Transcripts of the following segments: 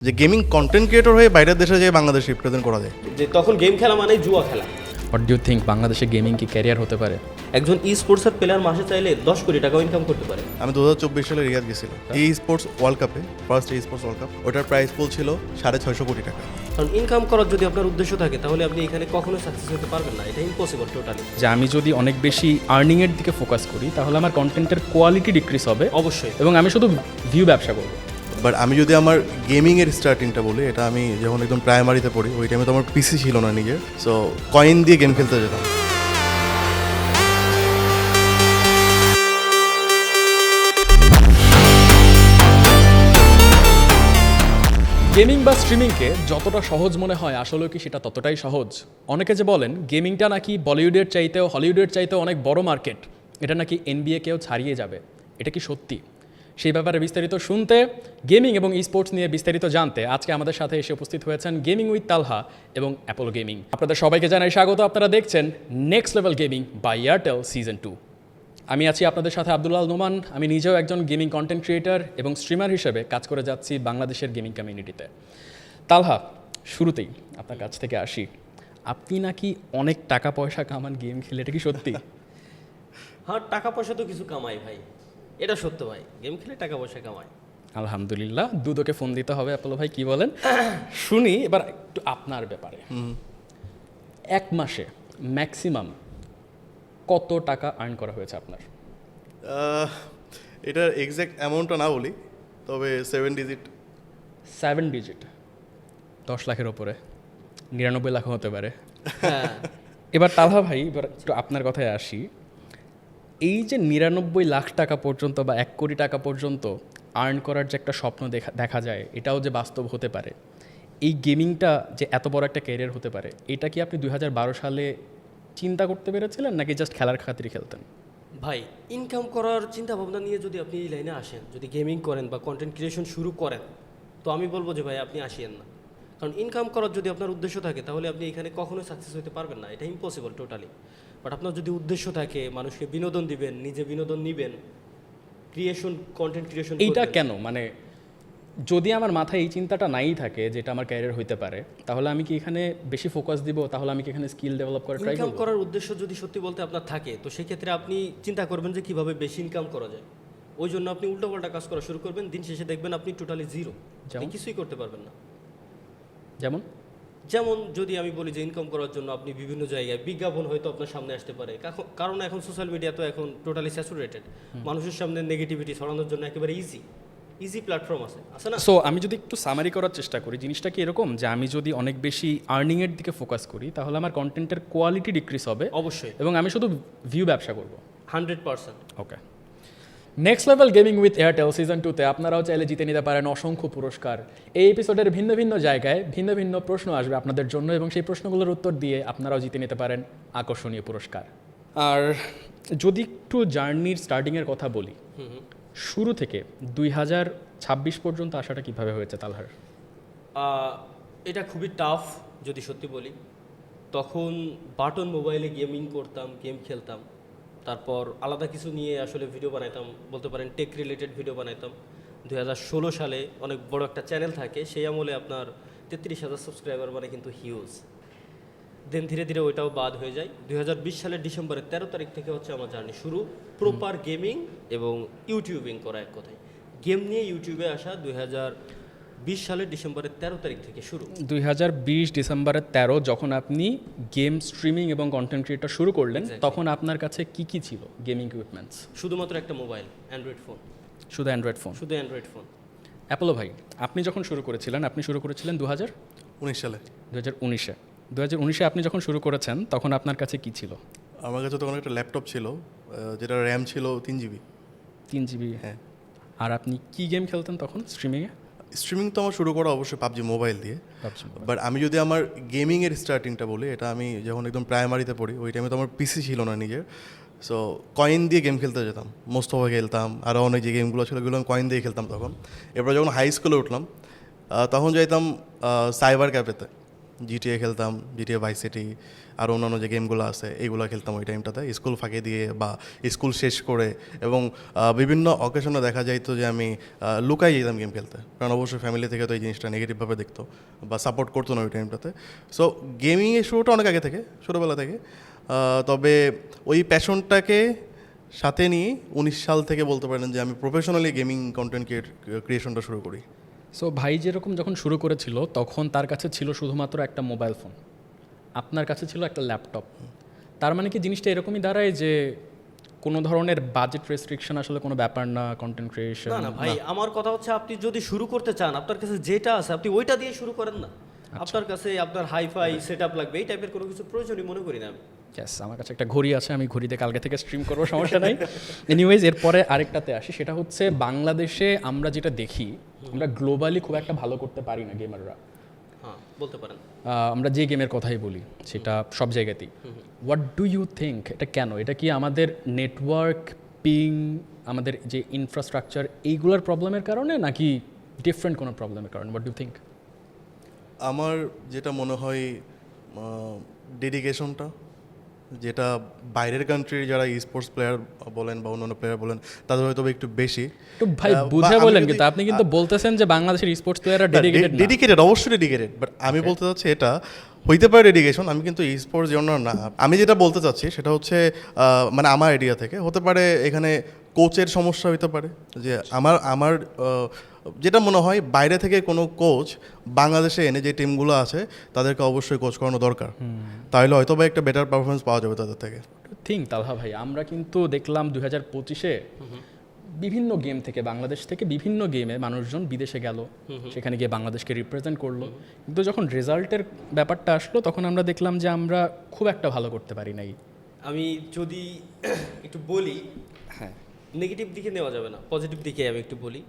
যে gaming content creator হয়ে বাইরের দেশে যেয়ে বাংলাদেশ রিপ্রেজেন্ট করা যায়। যে তখন গেম খেলা মানে জুয়া খেলা। হোয়াট ডু ইউ থিঙ্ক বাংলাদেশে গেমিং কি ক্যারিয়ার হতে পারে? একজন ই স্পোর্টসের প্লেয়ার মাসে চাইলে 10 কোটি টাকা ইনকাম করতে পারে। আমি 2024 সালে রিয়াদ গেছিলাম এই স্পোর্টস ওয়ার্ল্ড কাপে, ফার্স্ট এই স্পোর্টস ওয়ার্ল্ড কাপ। ওটার প্রাইস পুল ছিল 650 কোটি টাকা। কারণ ইনকাম করার যদি আপনার উদ্দেশ্য থাকে তাহলে আপনি এখানে কখনোই সাকসেস হতে পারবেন না, এটা ইম্পসিবল টোটালি। যে আমি যদি অনেক বেশি আর্নিংয়ের দিকে ফোকাস করি তাহলে আমার কন্টেন্টের কোয়ালিটি ডিক্রিজ হবে অবশ্যই। এবং আমি শুধু ভিউ ব্যবসা করবো। বাট আমি যদি আমার গেমিংয়ের স্টার্টিংটা বলি, এটা আমি যখন একদম প্রাইমারিতে পড়ি ওই টাইমে তো আমার পিসি ছিল না নিজের, সো কয়েন দিয়ে গেম খেলতে যেতাম। গেমিং বা স্ট্রিমিংকে যতটা সহজ মনে হয় আসলে কি সেটা ততটাই সহজ? অনেকে যে বলেন গেমিংটা নাকি বলিউডের চাইতেও হলিউডের চাইতেও অনেক বড় মার্কেট, এটা নাকি NBA কেও ছাড়িয়ে যাবে, এটা কি সত্যি? সেই ব্যাপারে বিস্তারিত শুনতে, গেমিং এবং ই স্পোর্টস নিয়ে বিস্তারিত জানতে আজকে আমাদের সাথে এসে উপস্থিত হয়েছেন গেমিং উইথ তালহা এবং অ্যাপোলো গেমিং। আপনাদের সবাইকে জানাই স্বাগত। আপনারা দেখছেন next level gaming by Airtel season 2। আমি আছি আপনাদের সাথে আব্দুল্লাহ নোমান। আমি নিজেও একজন গেমিং কন্টেন্ট ক্রিয়েটর এবং স্ট্রিমার হিসেবে কাজ করে যাচ্ছি বাংলাদেশের গেমিং কমিউনিটিতে। তালহা, শুরুতেই আপনার কাছ থেকে আসি, আপনি নাকি অনেক টাকা পয়সা কামান গেম খেলে, এটা কি সত্যি? হ্যাঁ, টাকা পয়সা তো কিছু কামাই ভাই, এটা সত্য ভাই, গেম খেলে টাকা পয়সা কামাই। আলহামদুলিল্লাহ। দুদকে ফোন দিতে হবে। অ্যাপোলো ভাই কি বলেন শুনি। এবার একটু আপনার ব্যাপারে, এক মাসে ম্যাক্সিমাম কত টাকা আর্ন করা হয়েছে আপনার? এটার এক্স্যাক্ট অ্যামাউন্টটা না বলি, তবে 7 ডিজিট। 7 ডিজিট, 10 লাখের ওপরে, 99 লাখও হতে পারে। হ্যাঁ। এবার তালহা ভাই, এবার একটু আপনার কথায় আসি। এই যে 99 লাখ টাকা পর্যন্ত বা 1 কোটি টাকা পর্যন্ত আর্ন করার যে একটা স্বপ্ন দেখা যায়, এটাও যে বাস্তব হতে পারে, এই গেমিংটা যে এত বড় একটা ক্যারিয়ার হতে পারে, এটা কি আপনি 2012 সালে চিন্তা করতে পেরেছিলেন নাকি জাস্ট খেলার খাতিরে খেলতেন? ভাই, ইনকাম করার চিন্তা ভাবনা নিয়ে যদি আপনি এই লাইনে আসেন, যদি গেমিং করেন বা কন্টেন্ট ক্রিয়েশন শুরু করেন, তো আমি বলবো যে ভাই আপনি আসিয়েন না। কারণ ইনকাম করার যদি আপনার উদ্দেশ্য থাকে তাহলে আপনি এখানে কখনোই সাকসেস হতে পারবেন না, এটা ইম্পসিবল টোটালি। বাট আপনার যদি উদ্দেশ্য থাকে মানুষকে বিনোদন দিবেন, নিজে বিনোদন নিবেন, ক্রিয়েশন, কন্টেন্ট ক্রিয়েশন, এইটা কেন, মানে যদি আমার মাথায় এই চিন্তাটা নাই থাকে যেটা আমার ক্যারিয়ার হইতে পারে, তাহলে আমি কি এখানে বেশি ফোকাস দিব? তাহলে আমি কি এখানে স্কিল ডেভেলপ করে ট্রাই ইনকাম করব? করার উদ্দেশ্য যদি সত্যি বলতে আপনার থাকে, তো সেক্ষেত্রে আপনি চিন্তা করবেন যে কিভাবে বেশি ইনকাম করা যায়। ওই জন্য আপনি উল্টোপাল্টা কাজ করা শুরু করবেন, দিন শেষে দেখবেন আপনি টোটালি জিরো, আপনি কিছুই করতে পারবেন না। যেমন যেমন যদি আমি বলি যে ইনকাম করার জন্য আপনি বিভিন্ন জায়গায় বিজ্ঞাপন হয়তো আপনার সামনে আসতে পারে, কারণ এখন সোশ্যাল মিডিয়া তো এখন টোটালি স্যাচুরেটেড, মানুষের সামনে নেগেটিভিটি ছড়ানোর জন্য একেবারে ইজি প্ল্যাটফর্ম আছে না? সো আমি যদি একটু সামারি করার চেষ্টা করি, জিনিসটা কি এরকম যে আমি যদি অনেক বেশি আর্নিংয়ের দিকে ফোকাস করি তাহলে আমার কন্টেন্টের কোয়ালিটি ডিক্রিজ হবে অবশ্যই, এবং আমি শুধু ভিউ ব্যবসা করব। 100%। Okay, next level gaming with Airtel season 2তে আপনারাও চাইলে জিতে নিতে পারেন অসংখ্য পুরস্কার। এই এপিসোডের ভিন্ন ভিন্ন জায়গায় ভিন্ন ভিন্ন প্রশ্ন আসবে আপনাদের জন্য এবং সেই প্রশ্নগুলোর উত্তর দিয়ে আপনারাও জিতে নিতে পারেন আকর্ষণীয় পুরস্কার। আর যদি একটু জার্নির স্টার্টিংয়ের কথা বলি, শুরু থেকে 2026 পর্যন্ত আসাটা কিভাবে হয়েছে তালহার? এটা খুবই টাফ যদি সত্যি বলি। তখন বাটন মোবাইলে গেমিং করতাম, গেম খেলতাম, তারপর আলাদা কিছু নিয়ে আসলে ভিডিও বানাইতাম, বলতে পারেন টেক রিলেটেড ভিডিও বানাইতাম। 2016 সালে অনেক বড় একটা চ্যানেল থাকে, সেই আমলে আপনার 33,000 সাবস্ক্রাইবার মানে কিন্তু হিউজ। দেন ধীরে ধীরে ওইটাও বাদ হয়ে যায়। 2020 সালের ডিসেম্বরের 13 তারিখ থেকে হচ্ছে আমার জার্নি শুরু, প্রপার গেমিং এবং ইউটিউবিং করা। এক কথায় গেম নিয়ে ইউটিউবে আসা 2020 সালের ডিসেম্বরের 13 তারিখ থেকে শুরু। 2020 ডিসেম্বরের 13 যখন আপনি গেম স্ট্রিমিং এবং কন্টেন্ট ক্রিয়েটর শুরু করলেন, তখন আপনার কাছে কি কি ছিল গেমিং ইকুইপমেন্টস? শুধুমাত্র একটা মোবাইল, অ্যান্ড্রয়েড ফোন। শুধু অ্যান্ড্রয়েড ফোন? শুধু অ্যান্ড্রয়েড ফোন। অ্যাপোলো ভাই, আপনি যখন শুরু করেছিলেন, আপনি শুরু করেছিলেন 19 সালে। 2019-এ। 2019-এ আপনি যখন শুরু করেছেন তখন আপনার কাছে কি ছিল? আমার কাছে তখন একটা ল্যাপটপ ছিল, যেটা র্যাম ছিল 3 জিবি। 3 জিবি? হ্যাঁ। আর আপনি কি গেম খেলতেন তখন স্ট্রিমিংয়ে? স্ট্রিমিং তো আমার শুরু করা অবশ্যই পাবজি মোবাইল দিয়ে। বাট আমি যদি আমার গেমিংয়ের স্টার্টিংটা বলি, এটা আমি যখন একদম প্রাইমারিতে পড়ি ওই টাইমে তো আমার পিসি ছিল না নিজের, সো কয়েন দিয়ে গেম খেলতে যেতাম। মোস্তফা খেলতাম, আরও অনেক যে গেমগুলো ছিল ওগুলো আমি কয়েন দিয়ে খেলতাম তখন। এরপর যখন হাই স্কুলে উঠলাম তখন যাইতাম সাইবার ক্যাফেতে। জিটিএ খেলতাম, জিটিএ ভাইস সিটি, আর অন্যান্য যে গেমগুলো আছে এইগুলো খেলতাম ওই টাইমটাতে, স্কুল ফাঁকি দিয়ে বা স্কুল শেষ করে। এবং বিভিন্ন অকেশনে দেখা যাইতো যে আমি লুকাই যেতাম গেম খেলতে, কারণ অবশ্যই ফ্যামিলি থেকে তো এই জিনিসটা নেগেটিভভাবে দেখতো বা সাপোর্ট করতো না ওই টাইমটাতে। সো গেমিংয়ের শুরুটা অনেক আগে থেকে, ছোটোবেলা থেকে। তবে ওই প্যাশনটাকে সাথে নিয়ে 19 সাল থেকে বলতে পারেন যে আমি প্রফেশনালি গেমিং কন্টেন্ট ক্রিয়েশনটা শুরু করি। সো ভাই যেরকম যখন শুরু করেছিল তখন তার কাছে ছিল শুধুমাত্র একটা মোবাইল ফোন, আপনার কাছে ছিল একটা ল্যাপটপ। তার মানে কি জিনিসটা এরকমই দাঁড়ায় যে কোনো ধরনের বাজেট রেস্ট্রিকশন আসলে কোনো ব্যাপার না কন্টেন্ট ক্রিয়েশন? না না ভাই, আমার কথা হচ্ছে আপনি যদি শুরু করতে চান, আপনার কাছে যেটা আছে আপনি ওইটা দিয়ে শুরু করেন না। আপনার কাছে আপনার হাইফাই সেটআপ লাগবে এই টাইপের কোনো কিছু প্রয়োজনই মনে করি না আমি। ইয়েস, আমার কাছে একটা ঘড়ি আছে, আমি ঘড়িতে কালকে থেকে স্ট্রিম করবো, সমস্যা নাই। এনিওয়েজ, এরপরে আরেকটাতে আসি, সেটা হচ্ছে বাংলাদেশে আমরা যেটা দেখি, আমরা গ্লোবালি খুব একটা ভালো করতে পারি না গেমাররা। হ্যাঁ, বলতে পারেন। আমরা যে গেমের কথাই বলি সেটা সব জায়গাতেই। হোয়াট ডু ইউ থিঙ্ক, এটা কেন? এটা কি আমাদের নেটওয়ার্ক, পিং, আমাদের যে ইনফ্রাস্ট্রাকচার, এইগুলোর প্রবলেমের কারণে, নাকি ডিফারেন্ট কোনো প্রবলেমের কারণে? What do think? আমার যেটা মনে হয় ডেডিকেশনটা, যেটা বাইরের কান্ট্রির যারা স্পোর্টস প্লেয়ার বলেন বা অন্যান্য প্লেয়ার বলেন তাদের হয়তো একটু বেশি। তো ভাই বুঝে বলেন, কিন্তু আপনি কিন্তু বলতেছেন যে বাংলাদেশের স্পোর্টস প্লেয়াররা ডেডিকেটেড না। ডেডিকেটেড, অবশ্যই ডেডিকেটেড, বাট আমি বলতে চাচ্ছি এটা হইতে পারে ডেডিকেশন, আমি কিন্তু স্পোর্টস জন্য না। আমি যেটা বলতে চাচ্ছি সেটা হচ্ছে মানে আমার আইডিয়া থেকে হতে পারে এখানে কোচের সমস্যা হতে পারে, যে আমার যেটা মনে হয় বাইরে থেকে কোনো কোচ বাংলাদেশে এনে যে টিমগুলো আছে তাদেরকে অবশ্যই কোচ করানো দরকার, তাহলে হয়তো বা একটা বেটার পারফরমেন্স পাওয়া যাবে তাদের থেকে। থিঙ্ক তালহা ভাই, আমরা কিন্তু দেখলাম 2025-এ বিভিন্ন গেম থেকে, বাংলাদেশ থেকে বিভিন্ন গেমে মানুষজন বিদেশে গেল, সেখানে গিয়ে বাংলাদেশকে রিপ্রেজেন্ট করলো, কিন্তু যখন রেজাল্টের ব্যাপারটা আসলো তখন আমরা দেখলাম যে আমরা খুব একটা ভালো করতে পারি নাই। আমি যদি একটু বলি, হ্যাঁ, নেগেটিভ দিকে নেওয়া যাবে না, পজিটিভ দিকে আমি একটু বলি।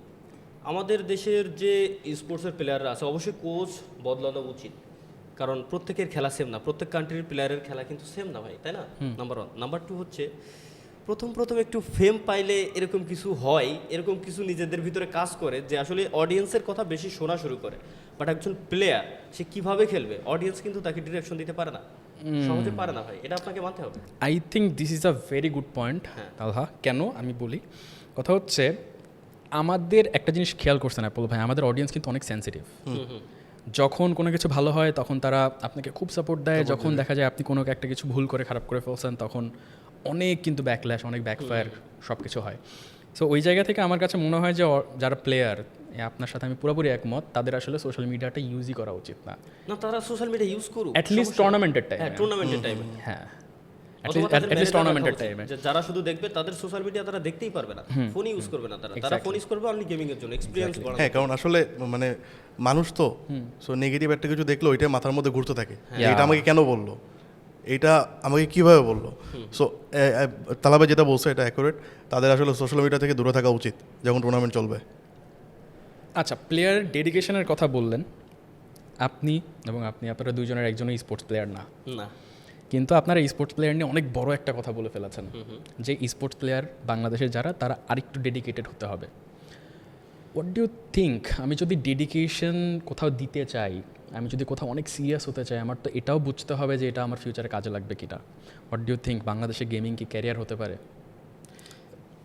আমাদের দেশের যে স্পোর্টসের প্লেয়াররা আছে অবশ্যই কোচ বদলানো উচিত, কারণ প্রত্যেকের খেলা সেম না, প্রত্যেক কান্ট্রির প্লেয়ারের খেলা কিন্তু সেম না ভাই, তাই না? নাম্বার 1। নাম্বার 2 হচ্ছে প্রথম একটু ফেম পাইলে এরকম কিছু হয়, এরকম কিছু নিজেদের ভিতরে কাজ করে যে আসলে অডিয়েন্সের কথা বেশি শোনা শুরু করে। বাট একজন প্লেয়ার সে কিভাবে খেলবে, অডিয়েন্স কিন্তু তাকে ডিরেকশন দিতে পারে না, সহজে পারে না ভাই, এটা আপনাকে মানতে হবে। I think this is a very good point Talha. কেন আমি বলি, কথা হচ্ছে আমাদের একটা জিনিস খেয়াল করছেন অ্যাপল ভাই, আমাদের অডিয়েন্স কিন্তু অনেক সেন্সিটিভ। যখন কোনো কিছু ভালো হয় তখন তারা আপনাকে খুব সাপোর্ট দেয়, যখন দেখা যায় আপনি কোনো একটা কিছু ভুল করে খারাপ করে ফেলছেন তখন অনেক কিন্তু ব্যাকল্যাশ, অনেক ব্যাকফায়ার সব কিছু হয়। সো ওই জায়গা থেকে আমার কাছে মনে হয় যে যারা প্লেয়ার, আপনার সাথে আমি পুরোপুরি একমত, তাদের আসলে সোশ্যাল মিডিয়াটা ইউজই করা উচিত না। না, তারা সোশ্যাল মিডিয়া ইউজ করুক অ্যাটলিস্ট টুর্নামেন্টের টাইমে। হ্যাঁ, টুর্নামেন্টের টাইমে। হ্যাঁ, অথবা তাদের অ্যাটলিস্ট manager টুর্নামেন্টের রাখা উচিত, টাইমে। যে যারা শুধু দেখবে তাদের সোশ্যাল মিডিয়া তারা দেখতেই পারবে না, ফোন ইউজ করবে না, তারা ফোন ইউজ করবে অনলি গেমিং এর জন্য, এক্সপেরিয়েন্স বাড়ানোর হ্যাঁ, কারণ আসলে মানে মানুষ তো, সো নেগেটিভ একটা কিছু দেখলো ওইটা মাথার মধ্যে ঘুরতে থাকে, এটা আমাকে কেন বললো, এটা আমাকে কিভাবে বললো। সো তালাবে যেটা বলছে এটা অ্যাকুরেট, তাদের আসলে সোশ্যাল মিডিয়া থেকে দূরে থাকা উচিত যখন টুর্নামেন্ট চলবে। আচ্ছা, প্লেয়ারের ডেডিকেশনের কথা বললেন আপনি, এবং আপনারা দুইজনের একজনই স্পোর্টস প্লেয়ার না, না। কিন্তু আপনারা স্পোর্টস প্লেয়ার নিয়ে অনেক বড় একটা কথা বলে ফেলেছেন, যে স্পোর্টস প্লেয়ার বাংলাদেশের যারা, তারা আরেকটু ডেডিকেটেড হতে হবে। হোয়াট ডু ইউ থিঙ্ক, আমি যদি ডেডিকেশন কোথাও দিতে চাই, আমি যদি কোথাও অনেক সিরিয়াস হতে চাই, আমার তো এটাও বুঝতে হবে যে এটা আমার ফিউচারে কাজে লাগবে কিনা। হোয়াট ডু ইউ থিঙ্ক, বাংলাদেশে গেমিং কি ক্যারিয়ার হতে পারে?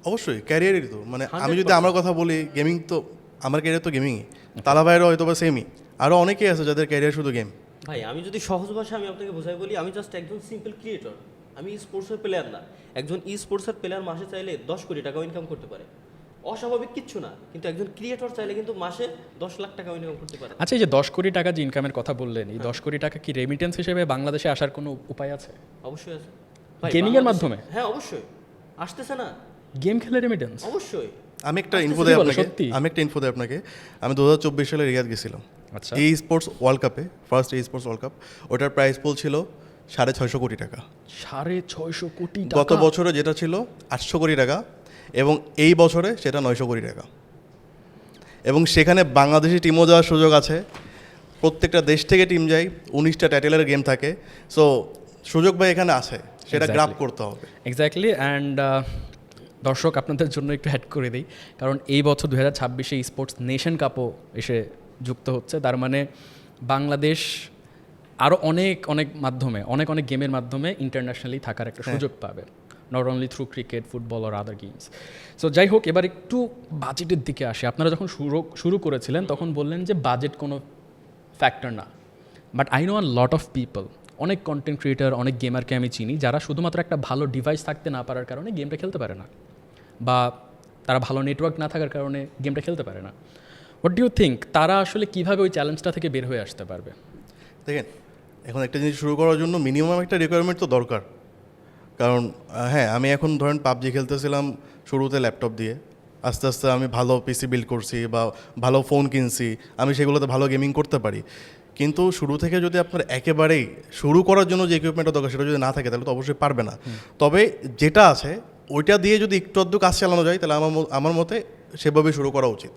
অবশ্যই ক্যারিয়ারই তো, মানে আমি যদি আমার কথা বলি, গেমিং তো আমার ক্যারিয়ার তো গেমিংই, তালা ভাইয়েরও হয়তো বা সেমই, আরও অনেকেই আছে যাদের ক্যারিয়ার শুধু গেম। ভাই আমি যদি সহজ ভাষায় আমি আপনাকে বোঝাই বলি, আমি জাস্ট একজন সিম্পল ক্রিয়েটর, আমি স্পোর্টসের প্লেয়ার না। একজন স্পোর্টসের প্লেয়ার মাসে চাইলে 10 কোটি টাকা ইনকাম করতে পারে, অস্বাভাবিক কিচ্ছু না, কিন্তু একজন ক্রিয়েটর চাইলে কিন্তু মাসে 10 লাখ টাকা ইনকাম করতে পারে। আচ্ছা, এই যে 10 কোটি টাকা যে ইনকামের কথা বললেন, এই 10 কোটি টাকা কি রেমিটেন্স হিসেবে বাংলাদেশে আসার কোনো উপায় আছে? অবশ্যই আছে গেমিং এর মাধ্যমে? হ্যাঁ অবশ্যই আসতেছে না, গেম খেলে রেমিটেন্স? অবশ্যই। আমি একটা ইনফো দিই আপনাকে, আমি 2024 সালে রিয়াদ গেছিলাম। আচ্ছা, এই স্পোর্টস ওয়ার্ল্ড কাপে, ফার্স্ট এই স্পোর্টস ওয়ার্ল্ড কাপ, ওটার প্রাইস পুল ছিল 650 কোটি টাকা। 650 কোটি টাকা? গত বছরে যেটা ছিল 800 কোটি টাকা, এবং এই বছরে সেটা 900 কোটি টাকা। এবং সেখানে বাংলাদেশি টিমও যাওয়ার সুযোগ আছে, প্রত্যেকটা দেশ থেকে টিম যায়, 19টা টাইটেলের গেম থাকে। সো সুযোগ ভাই এখানে আছে, সেটা গ্রাব করতে হবে। এক্স্যাক্টলি। অ্যান্ড দর্শক, আপনাদের জন্য একটু অ্যাড করে দিই, কারণ এই বছর 2026-এ স্পোর্টস নেশন কাপও এসে যুক্ত হচ্ছে। তার মানে বাংলাদেশ আরও অনেক অনেক মাধ্যমে অনেক অনেক গেমের মাধ্যমে ইন্টারন্যাশনালি থাকার একটা সুযোগ পাবে, not only through cricket, football আর আদার গেমস। সো যাই হোক, এবার একটু বাজেটের দিকে আসে। আপনারা যখন শুরু করেছিলেন তখন বললেন যে বাজেট কোনো ফ্যাক্টর না, but I know a lot of people, অনেক কন্টেন্ট ক্রিয়েটার, অনেক গেমারকে আমি চিনি যারা শুধুমাত্র একটা ভালো ডিভাইস থাকতে না পারার কারণে গেমটা খেলতে পারে না, বা তারা ভালো নেটওয়ার্ক না থাকার কারণে গেমটা খেলতে পারে না। হোয়াট ডু ইউ থিঙ্ক তারা আসলে কীভাবে ওই চ্যালেঞ্জটা থেকে বের হয়ে আসতে পারবে? দেখেন, এখন একটা জিনিস শুরু করার জন্য মিনিমাম একটা রিকোয়ারমেন্ট তো দরকার। কারণ হ্যাঁ, আমি এখন ধরেন পাবজি খেলতেছিলাম শুরুতে ল্যাপটপ দিয়ে, আস্তে আস্তে আমি ভালো পিসি বিল্ড করছি বা ভালো ফোন কিনছি, আমি সেগুলোতে ভালো গেমিং করতে পারি। কিন্তু শুরু থেকে যদি আপনার একেবারেই শুরু করার জন্য যে ইকুইপমেন্টটা দরকার সেটা যদি না থাকে তাহলে তো অবশ্যই পারবে না। তবে যেটা আছে ওইটা দিয়ে যদি একটু আধটু কাজ চালানো যায় তাহলে আমার মতে সেভাবে শুরু করা উচিত।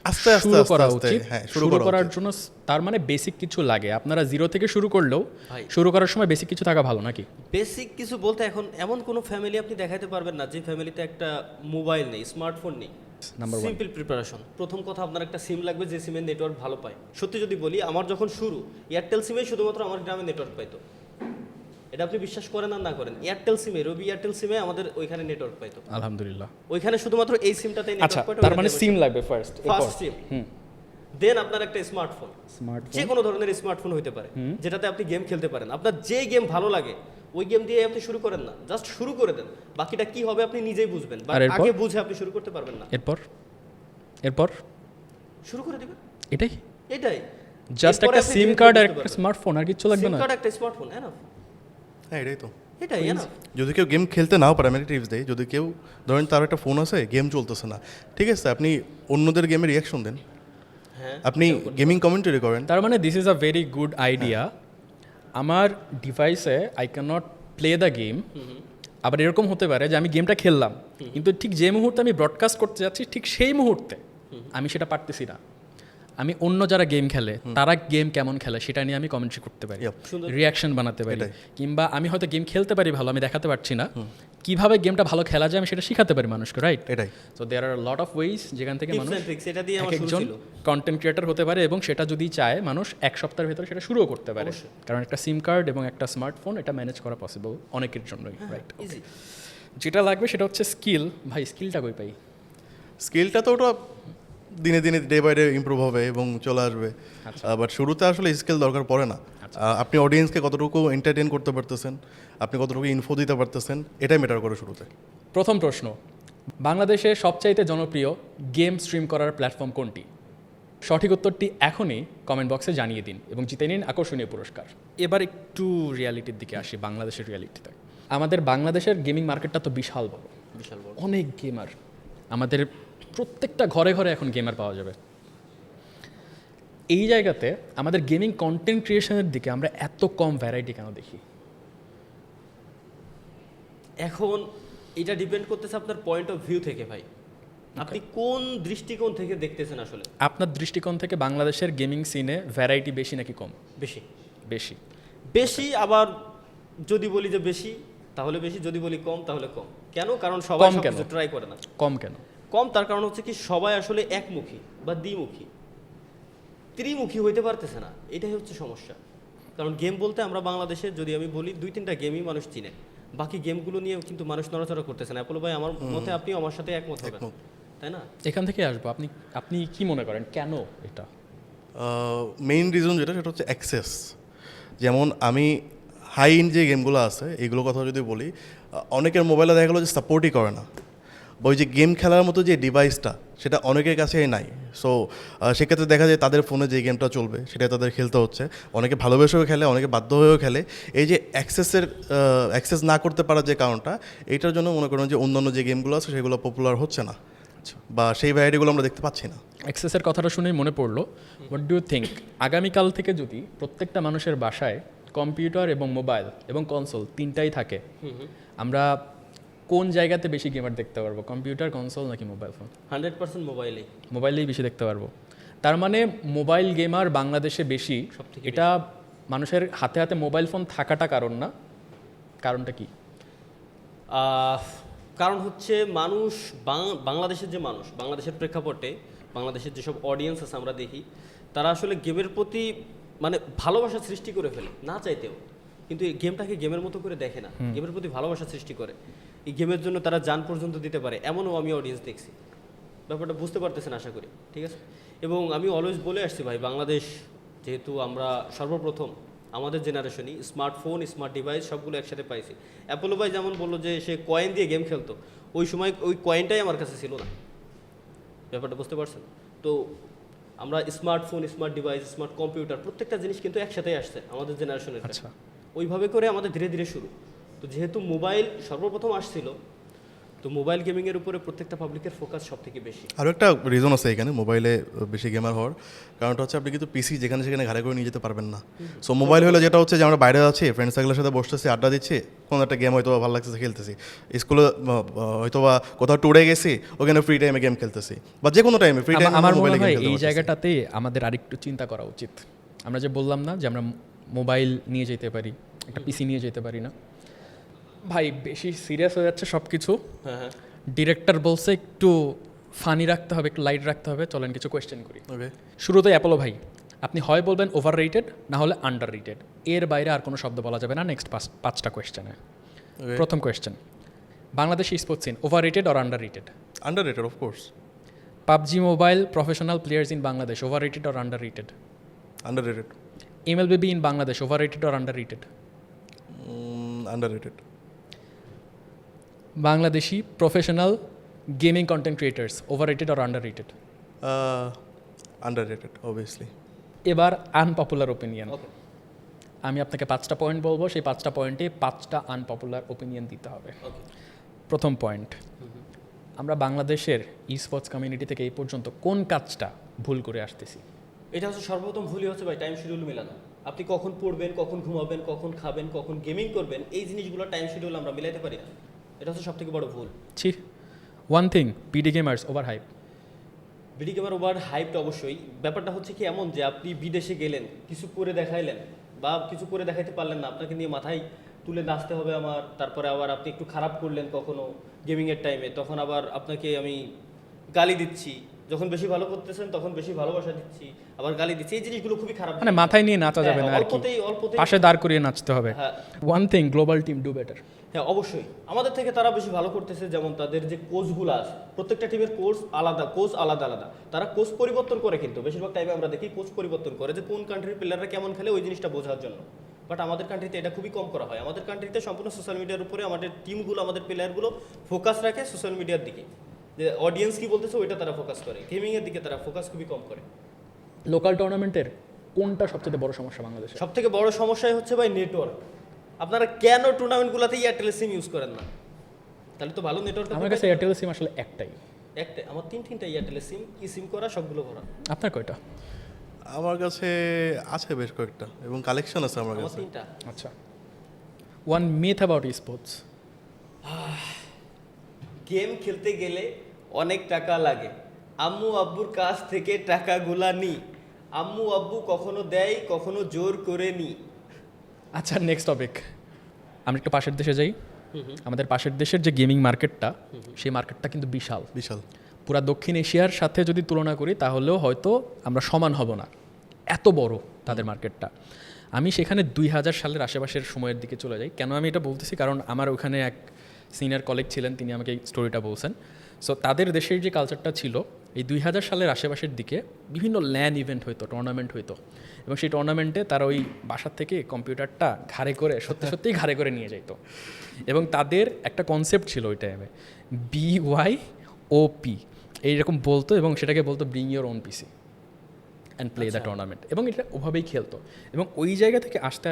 আস্তে আস্তে শুরু আস্তে করা আস্তে উচিত। হ্যাঁ, শুরু করার জন্য তার মানে বেসিক কিছু লাগে। আপনারা জিরো থেকে শুরু করলেও ভাই। শুরু করার সময় বেসিক কিছু থাকা ভালো নাকি? বেসিক কিছু বলতে এখন এমন কোনো ফ্যামিলি আপনি দেখাতে পারবেন না যে ফ্যামিলিতে একটা মোবাইল নেই, স্মার্টফোন নেই। Number one, simple preparation. প্রথম কথা, আপনার একটা সিম লাগবে যে সিমের নেটওয়ার্ক ভালো পায়। সত্যি যদি বলি, আমার যখন শুরু, এয়ারটেল সিমে শুধুমাত্র আমার গ্রামে নেটওয়ার্ক পাইতো। এটা আপনি বিশ্বাস করেন আর না করেন, এয়ারটেল সিমে, রবি এয়ারটেল সিমে আমাদের ওইখানে নেটওয়ার্ক পাইতো। আলহামদুলিল্লাহ। ওইখানে শুধুমাত্র এই সিমটাতেই আচ্ছা, নেটওয়ার্ক পাইতো। তার মানে সিম লাগবে ফার্স্ট সিম, দেন আপনার একটা স্মার্টফোন, স্মার্টফোন। যে কোনো ধরনের স্মার্টফোন হতে পারে যেটাতে আপনি গেম খেলতে পারেন। আপনার যে গেম ভালো লাগে ওই গেম দিয়ে আপনি শুরু করেন না, জাস্ট শুরু করে দেন। বাকিটা কি হবে আপনি নিজেই বুঝবেন, আর এরপর? আগে বুঝে আপনি শুরু করতে পারবেন না। এরপর শুরু করে দিবেন, এটাই এটাই। জাস্ট এরপরে একটা আপনি সিম ধীরে কার্ড ধীরে আর বুঝতে একটা পারবেন। স্মার্টফোন, আর কিছু লাগবে সিম না। কার্ড, একটা স্মার্টফোন, এনাফ। হ্যাঁ, এটাই তো। এটাই এনাফ। যদি কেউ গেম খেলতে নাও পারে, আমি একটা টিপস দিই, যদি কেউ ধরেন তার একটা ফোন আছে, গেম চলতেছে না, ঠিক আছে, আপনি অন্যদের গেমে রিয়াকশন দেন, হ্যাঁ, আপনি গেমিং কমেন্টারি করেন। তার মানে this is a very good idea. আমার ডিভাইসে I can not play the game. আবার এরকম হতে পারে যে আমি গেমটা খেললাম, কিন্তু ঠিক যে মুহূর্তে আমি ব্রডকাস্ট করতে যাচ্ছি ঠিক সেই মুহূর্তে আমি সেটা পারতেছি না। আমি অন্য যারা গেম খেলে তারা গেম কেমন খেলে সেটা নিয়ে আমি কমেন্ট্রি করতে পারি, Yep. রিয়াকশন বানাতে পারি, এটাই। কিংবা আমি হয়তো গেম খেলতে পারি ভালো, আমি দেখাতে পারছি না, কিভাবে গেমটা ভালো খেলা যায় আমি সেটা শিখাতে পারি মানুষকে, রাইট? এটাই। So there are lot of ways যেখান থেকে টিপস মানুষ এন্ড ট্রিক্স, এটা দিয়ে আমার শুরু একজন ছিল। কন্টেন্ট ক্রিয়েটর হতে পারে, এবং সেটা যদি চায় মানুষ এক সপ্তাহের ভেতরে সেটা শুরুও করতে পারে। অবশ্যই। কারণ একটা সিম কার্ড এবং একটা স্মার্টফোন এটা ম্যানেজ করা পসিবল অনেকের জন্যই, রাইট? ইজি। যেটা লাগবে সেটা হচ্ছে স্কিল। ভাই, স্কিলটা কই পাই? স্কিলটা তো ওটা দিনে দিনে ডে বাই ডে ইমপ্রুভ হবে এবং চলে আসবে। আচ্ছা। বাট শুরুতে আসলে স্কিল দরকার পড়ে না। আপনি অডিয়েন্সকে কতটুকু এন্টারটেইন করতে পারতেছেন, আপনি কতটুকু ইনফো দিতে পারতেছেন, এটাই ম্যাটার করে শুরুতে। প্রথম প্রশ্ন, বাংলাদেশে সবচাইতে জনপ্রিয় গেম স্ট্রিম করার প্ল্যাটফর্ম কোনটি? সঠিক উত্তরটি এখনই কমেন্ট বক্সে জানিয়ে দিন এবং জিতে নিন আকর্ষণীয় পুরস্কার। এবার একটু রিয়ালিটির দিকে আসি, বাংলাদেশের রিয়ালিটিতে। আমাদের বাংলাদেশের গেমিং মার্কেটটা তো বিশাল বড়, বিশাল বড়। অনেক গেমার। আমাদের প্রত্যেকটা ঘরে ঘরে এখন গেমার পাওয়া যাবে। এই জায়গাতে আমাদের গেমিং কন্টেন্ট ক্রিয়েশনের দিকে আমরা এত কম ভ্যারাইটি কেন দেখি? এখন এটা ডিপেন্ড করতেছে আপনার পয়েন্ট অফ ভিউ থেকে ভাই, আপনি কোন দৃষ্টিকোণ থেকে দেখতেছেন। আসলে আপনার দৃষ্টিকোণ থেকে বাংলাদেশের গেমিং সিনে ভ্যারাইটি বেশি নাকি কম? বেশি। বেশি। বেশি, আবার যদি বলি যে বেশি তাহলে বেশি, যদি বলি কম তাহলে কম। কেন? কারণ সবাই কম কেন? সবকিছু ট্রাই করে না। কম কেন? কম তার কারণ হচ্ছে কি, সবাই আসলে একমুখী বা দ্বিমুখী, ত্রিমুখী হইতে পারতেছে না। এটাই হচ্ছে সমস্যা। কারণ গেম বলতে আমরা বাংলাদেশে যদি আমি বলি 2-3টা গেমই মানুষ চিনে, বাকি গেমগুলো নিয়ে কিন্তু মানুষ নড়াচড়া করতেছে না। অ্যাপোলো ভাই, আমার মতে আপনিও আমার সাথে একমত হবেন, তাই না? এখান থেকে আসবো, আপনি আপনি কি মনে করেন কেন এটা? মেইন রিজন যেটা সেটা হচ্ছে অ্যাক্সেস। যেমন আমি হাই ইন যে গেমগুলো আছে এইগুলোর কথা যদি বলি, অনেকের মোবাইলে দেখা গেলো যে সাপোর্টই করে না, বা ওই যে গেম খেলার মতো যে ডিভাইসটা সেটা অনেকের কাছেই নাই। সো সেক্ষেত্রে দেখা যায় তাদের ফোনে যে গেমটা চলবে সেটা তাদের খেলতে হচ্ছে। অনেকে ভালোবেসেও খেলে, অনেকে বাধ্য হয়েও খেলে। এই যে অ্যাক্সেস না করতে পারার যে কারণটা, এইটার জন্য মনে করেন যে অন্যান্য যে গেমগুলো আছে সেগুলো পপুলার হচ্ছে না, বা সেই ভ্যারাইটিগুলো আমরা দেখতে পাচ্ছি না। অ্যাক্সেসের কথাটা শুনেই মনে পড়লো, হোয়াট ডু ইউ থিঙ্ক আগামীকাল থেকে যদি প্রত্যেকটা মানুষের বাসায় কম্পিউটার এবং মোবাইল এবং কনসোল তিনটাই থাকে, আমরা কোন জায়গাতে বেশি গেমার দেখতে পারবো? কম্পিউটার, কনসোল নাকি মোবাইল ফোন? 100% মোবাইলেই। মোবাইলেই বেশি দেখতে পারবো। তার মানে মোবাইল গেমার বাংলাদেশে বেশি। সবথেকে এটা মানুষের হাতে হাতে মোবাইল ফোন থাকাটা কারণ না, কারণটা কি? কারণ হচ্ছে মানুষ, বাংলাদেশের যে মানুষ, বাংলাদেশের প্রেক্ষাপটে বাংলাদেশের যেসব অডিয়েন্স আছে আমরা দেখি, তারা আসলে গেমের প্রতি মানে ভালোবাসা সৃষ্টি করে ফেলে না চাইতেও, কিন্তু এই গেমটাকে গেমের মতো করে দেখে না, গেমের প্রতি ভালোবাসা সৃষ্টি করে, এই গেমের জন্য তারা জান পর্যন্ত দিতে পারে, এমনও আমি অডিয়েন্স দেখছি। ব্যাপারটা বুঝতে পারতেছেন আশা করি, ঠিক আছে। এবং আমি অলওয়েজ বলে আসছি ভাই, বাংলাদেশ যেহেতু আমরা সর্বপ্রথম আমাদের জেনারেশনই স্মার্টফোন, স্মার্ট ডিভাইস সবগুলো একসাথে পাইছি। অ্যাপোলো ভাই যেমন বললো যে সে কয়েন দিয়ে গেম খেলতো, ওই সময় ওই কয়েনটাই আমার কাছে ছিল না, ব্যাপারটা বুঝতে পারছেন তো। আমরা smartphone, smart device, smart computer প্রত্যেকটা জিনিস কিন্তু একসাথেই আসছে আমাদের জেনারেশনের। আচ্ছা, ওইভাবে করে আমাদের ধীরে ধীরে শুরু। তো যেহেতু মোবাইল সর্বপ্রথম আসছিল, তো মোবাইল গেমিংয়ের উপরে প্রত্যেকটা পাবলিকের ফোকাস সব থেকে বেশি। আরও একটা রিজন আছে এখানে মোবাইলে বেশি গেমার হওয়ার কারণটা হচ্ছে আপনি কিন্তু পিসি যেখানে সেখানে ঘাড়ে করে নিয়ে যেতে পারবেন না। সো মোবাইল হলে যেটা হচ্ছে যে আমরা বাইরে আছি, ফ্রেন্ড সার্কেলের সাথে বসতেছি, আড্ডা দিচ্ছি, কোনো একটা গেম হয়তো ভালো লাগতেছে খেলতেছি, স্কুলে হয়তো বা কোথাও ট্যুরে গেছি, ওখানে ফ্রি টাইমে গেম খেলতেছি, বা যে কোনো টাইমে ফ্রি টাইমে আমার মনে মোবাইলে হয় গেম এই খেলতে জায়গাটাতে আমাদের আরেকটু চিন্তা করা উচিত। আমরা যে বললাম না যে আমরা মোবাইল নিয়ে যেতে পারি, একটা পিসি নিয়ে যেতে পারি না, ভাই বেশি সিরিয়াস হয়ে যাচ্ছে সব কিছু। হ্যাঁ হ্যাঁ, ডিরেক্টর বলছে একটু ফানি রাখতে হবে, একটু লাইট রাখতে হবে, চলেন কিছু কোয়েশ্চেন করি। ওকে। শুরুতে অ্যাপোলো ভাই, আপনি হয় বলবেন ওভার রেটেড, না হলে আন্ডার রেটেড, এর বাইরে আর কোনো শব্দ বলা যাবে না। নেক্সট পাঁচটা কোয়েশ্চেনে। প্রথম question, Bangladesh sports scene over rated or under rated? Underrated of course. PUBG mobile professional players in Bangladesh over rated or under rated? Underrated. MLBB in Bangladesh, overrated or underrated? Underrated. Bangladeshi professional gaming content creators, overrated or underrated? Underrated obviously. এবার unpopular opinion. Okay. আমি আপনাকে 5টা point বলবো, সেই 5টা পয়েন্টে 5টা unpopular opinion দিতে হবে। ওকে। প্রথম পয়েন্ট, আমরা বাংলাদেশের স্পোর্টস কমিউনিটি থেকে এই পর্যন্ত কোন কাজটা ভুল করে আসতেছি? এটা হচ্ছে সর্বপ্রথম ভুলই হচ্ছে ভাই টাইম শিডিউল মেলানো। আপনি কখন পড়বেন, কখন ঘুমাবেন, কখন খাবেন, কখন গেমিং করবেন, এই জিনিসগুলো টাইম শিডিউল আমরা মিলাইতে পারি না। এটা হচ্ছে সবথেকে বড় ভুল। ছি, one thing, PD gamers over hype. BD gamer over হাইপটা অবশ্যই। ব্যাপারটা হচ্ছে কি এমন যে আপনি বিদেশে গেলেন, কিছু করে দেখাইলেন বা কিছু করে দেখাইতে পারলেন না, আপনাকে নিয়ে মাথায় তুলে নাচতে হবে আমার, তারপরে আবার আপনি একটু খারাপ করলেন কখনো গেমিংয়ের টাইমে, তখন আবার আপনাকে আমি গালি দিচ্ছি, যখন বেশি ভালো করতেছেন তখন বেশি ভালোবাসা দিচ্ছি, আবার গালি দিচ্ছি, এই জিনিসগুলো খুবই খারাপ। মানে মাথায় নিয়ে নাচা যাবে না আর কি, অল্পতেই পাশে দাঁড় করিয়ে নাচতে হবে। হ্যাঁ one thing, global team do better. হ্যাঁ অবশ্যই আমাদের থেকে তারা বেশি ভালো করতেছে। যেমন তাদের যে কোচগুলো আছে, প্রত্যেকটা টিমের কোচ আলাদা, তারা কোচ পরিবর্তন করে, কিন্তু বেশিরভাগ টাইমে আমরা দেখি কোচ পরিবর্তন করে যে কোন কান্ট্রির প্লেয়াররা কেমন খেলে ওই জিনিসটা বোঝার জন্য। বাট আমাদের কান্ট্রিতে এটা খুবই কম করা হয়। আমাদের কান্ট্রিতে সম্পূর্ণ সোশ্যাল মিডিয়ার উপরে আমাদের টিমগুলো, আমাদের প্লেয়ারগুলো ফোকাস রাখে সোশ্যাল মিডিয়ার দিকে, যে অডিয়েন্স কি বলতেছে ওইটা তারা ফোকাস করে, গেমিংয়ের দিকে তারা ফোকাস খুবই কম করে। লোকাল টুর্নামেন্টের কোনটা সবচেয়ে বড় সমস্যা বাংলাদেশে? সব থেকে বড় সমস্যাই হচ্ছে ভাই নেটওয়ার্ক। আপনারা কেন টুর্নামেন্টগুলোতে এয়ারটেল সিম ইউজ করেন না? তাহলে তো ভালো নেটওয়ার্ক। আমার কাছে এয়ারটেল সিম আসলে একটাই। একটা আমার তিনটা এয়ারটেলের সিম, ই সিম করা, সবগুলো ভরা। আপনার কয়টা? আমার কাছে আছে বেশ কয়েকটা এবং কালেকশন আছে আমার আমার কাছে। 3টা। আচ্ছা, one myth about sports. Game খেলতে গেলে অনেক টাকা লাগে, আম্মু আব্বুর কাছ থেকে টাকাগুলা নি, আম্মু আব্বু কখনো দেয় কখনো জোর করে নি। আচ্ছা, নেক্সট টপিক। আমরা একটু পাশের দেশে যাই। আমাদের পাশের দেশের যে গেমিং মার্কেটটা, সেই মার্কেটটা কিন্তু বিশাল। বিশাল। পুরা দক্ষিণ এশিয়ার সাথে যদি তুলনা করি তাহলেও হয়তো আমরা সমান হব না, এত বড় তাদের মার্কেটটা। আমি সেখানে 2000 সালের আশেপাশের সময়ের দিকে চলে যাই। কেন আমি এটা বলতেছি, কারণ আমার ওখানে এক সিনিয়র কলিগ ছিলেন, তিনি আমাকে এই স্টোরিটা বলছেন। সো তাদের দেশের যে কালচারটা ছিল, এই 2000 সালের আশেপাশের দিকে বিভিন্ন ল্যান ইভেন্ট হইতো, টুর্নামেন্ট হইতো, এবং সেই টুর্নামেন্টে তারা ওই বাসার থেকে কম্পিউটারটা ঘাড়ে করে সত্যিই ঘাড়ে করে নিয়ে যাইতো। এবং তাদের একটা কনসেপ্ট ছিল ওই টাইমে, BYOP এইরকম বলতো, এবং সেটাকে বলতো bring your own PC and play the tournament. এবং এটা ওভাবেই খেলতো। এবং ওই জায়গা থেকে আস্তে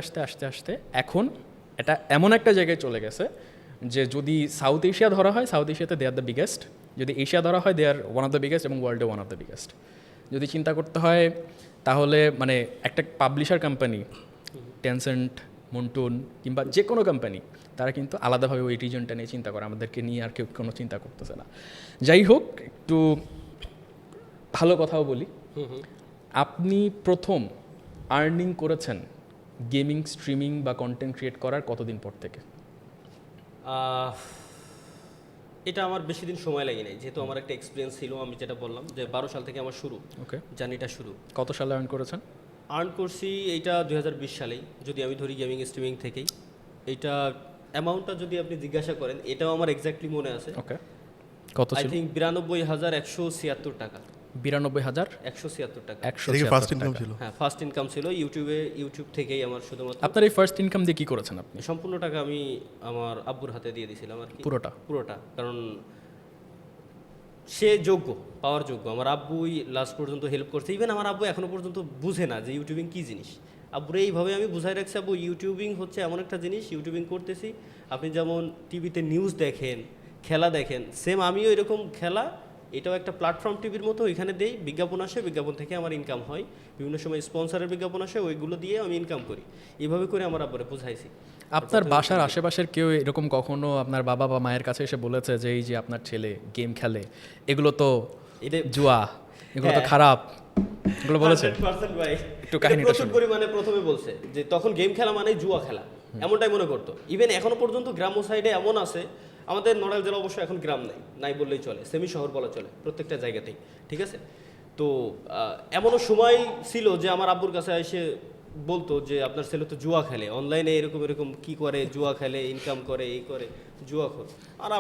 আস্তে এখন এটা এমন একটা জায়গায় চলে গেছে যে যদি সাউথ এশিয়া ধরা হয়, সাউথ এশিয়াতে দে আর দ্য বিগেস্ট, যদি এশিয়া ধরা হয় দে আর ওয়ান অফ দ্য বিগেস্ট, এবং ওয়ার্ল্ডে ওয়ান অফ দ্য বিগেস্ট। যদি চিন্তা করতে হয় তাহলে মানে একটা পাবলিশার কোম্পানি, টেনসেন্ট, মন্টুন কিংবা যে কোনো কোম্পানি, তারা কিন্তু আলাদাভাবে ওই রিজনটা নিয়ে চিন্তা করে, আমাদেরকে নিয়ে আর কেউ কোনো চিন্তা করতেছে না। যাই হোক, একটু ভালো কথাও বলি। আপনি প্রথম আর্নিং করেছেন গেমিং, স্ট্রিমিং বা কন্টেন্ট ক্রিয়েট করার কতদিন পর থেকে? এটা আমার বেশি দিন সময় লাগে নাই, যেহেতু আমার একটা এক্সপিরিয়েন্স ছিল। আমি যেটা বললাম যে 12 সাল থেকে আমার শুরু, ওকে, জার্নিটা শুরু। কত সালে আর্ন করেছেন? আর্ন করছি এইটা 2020 সালেই, যদি আমি ধরি গেমিং স্ট্রিমিং থেকেই। এইটা অ্যামাউন্টটা যদি আপনি জিজ্ঞাসা করেন, এটাও আমার এক্স্যাক্টলি মনে আছে। ওকে, কত আই ছিল? থিঙ্ক 92,176 টাকা। 92,000 176 টাকা। এটা কি ফার্স্ট 176 ইনকাম টাকা। ছিল? হ্যাঁ, ফার্স্ট ইনকাম ছিল ইউটিউব থেকেই আমার শুধুমাত্র। আপনার এই ফার্স্ট ইনকাম দিয়ে কি করেছেন আপনি? সম্পূর্ণ টাকা আমি আমার আব্বুর হাতে দিয়ে দিয়েছিলাম আর কি। পুরোটা? কারণ সে যোগ্য, পাওয়ার যোগ্য। আমার আব্বুই লাস্ট পর্যন্ত হেল্প করছে। ইভেন আমার আব্বু এখনো পর্যন্ত বুঝে না যে ইউটিউবিং কী জিনিস। আব্বুরে এইভাবে আমি বুঝাই রাখছি, আব্বু ইউটিউবিং হচ্ছে এমন একটা জিনিস, ইউটিউবিং করতেছি। আপনি যেমন টিভিতে নিউজ দেখেন, খেলা দেখেন, সেম আমিও এরকম খেলা, এটাও একটা প্ল্যাটফর্ম টিভির মতো, ওইখানে দেই, বিজ্ঞাপন আসে, বিজ্ঞাপন থেকে আমার ইনকাম হয়। বিভিন্ন সময় স্পন্সরের বিজ্ঞাপন আসে, ওইগুলো দিয়ে আমি ইনকাম করি। এইভাবে করে আমার আব্বুরে বুঝাইছি। আপনার বাসার আশেপাশের কেউ এরকম কখনো আপনার বাবা বা মায়ের কাছে এসে বলেছে যে এই যে আপনার ছেলে গেম খেলে, এগুলো তো এটা জুয়া, এগুলো তো হ্যাঁ। খারাপ, এগুলো বলেছে? 100% ভাই। একটু কাহিনীটা প্রচুর শুনি। পরিমাণে প্রথমে বলছে যে তখন গেম খেলা মানে জুয়া খেলা, এমনটাই মনে করতো। ইভেন এখনো পর্যন্ত গ্রাম্য সাইডে এমন আছে, আমাদের নড়াইল জেলা অবশ্য এখন গ্রাম নাই বললেই চলে, সেমি শহর বলা চলে প্রত্যেকটা জায়গাতেই, ঠিক আছে? তো এমনও সময় ছিল যে আমার আব্বুর কাছে এসে বলতো যে আপনার ছেলে তো জুয়া খেলে, অনলাইনে এরকম কি করে, জুয়া খেলে, ইনকাম করে, এই করে, জুয়া খোর। আর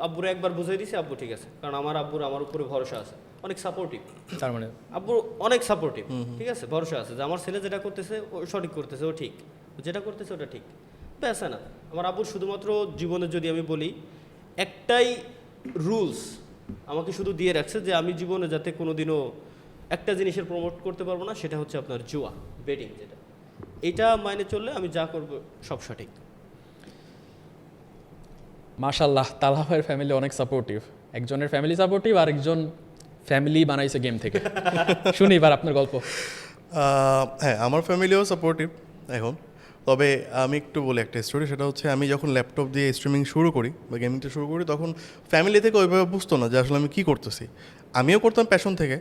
আব্বুরে একবার বুঝাই দিছি, আব্বু ঠিক আছে, কারণ আমার আব্বুর আমার উপরে ভরসা আছে, অনেক সাপোর্টিভ। তার মানে আব্বু অনেক সাপোর্টিভ, ঠিক আছে, ভরসা আছে যে আমার ছেলে যেটা করতেছে ও সঠিক করতেছে, ও ঠিক, যেটা করতেছে ওটা ঠিক, ব্যাস। না, আমার আব্বুর শুধুমাত্র জীবনে যদি আমি বলি একটাই রুলস আমাকে শুধু দিয়ে রাখছে যে আমি জীবনে যাতে কোনোদিনও একটা জিনিসের প্রমোট করতে পারবো না, সেটা হচ্ছে আপনার জুয়া, বেটিং, যেটা এটা মাইনে চললে আমি যা করব সব সঠিক। মাশাল্লাহ, তালহা ভাইয়ের ফ্যামিলি অনেক সাপোর্টিভ। একজনের ফ্যামিলি সাপোর্টিভ, আর একজন ফ্যামিলি বানাইছে গেম থেকে। শুনি এবার আপনার গল্প। হ্যাঁ, আমার ফ্যামিলিও সাপোর্টিভ এখন। তবে আমি একটু বলি একটা স্টোরি, সেটা হচ্ছে আমি যখন ল্যাপটপ দিয়ে স্ট্রিমিং শুরু করি বা গেমিংটা শুরু করি, তখন ফ্যামিলি থেকে ওইভাবে বুঝতো না যে আসলে আমি কী করতেছি। আমিও করতাম প্যাশন থেকে,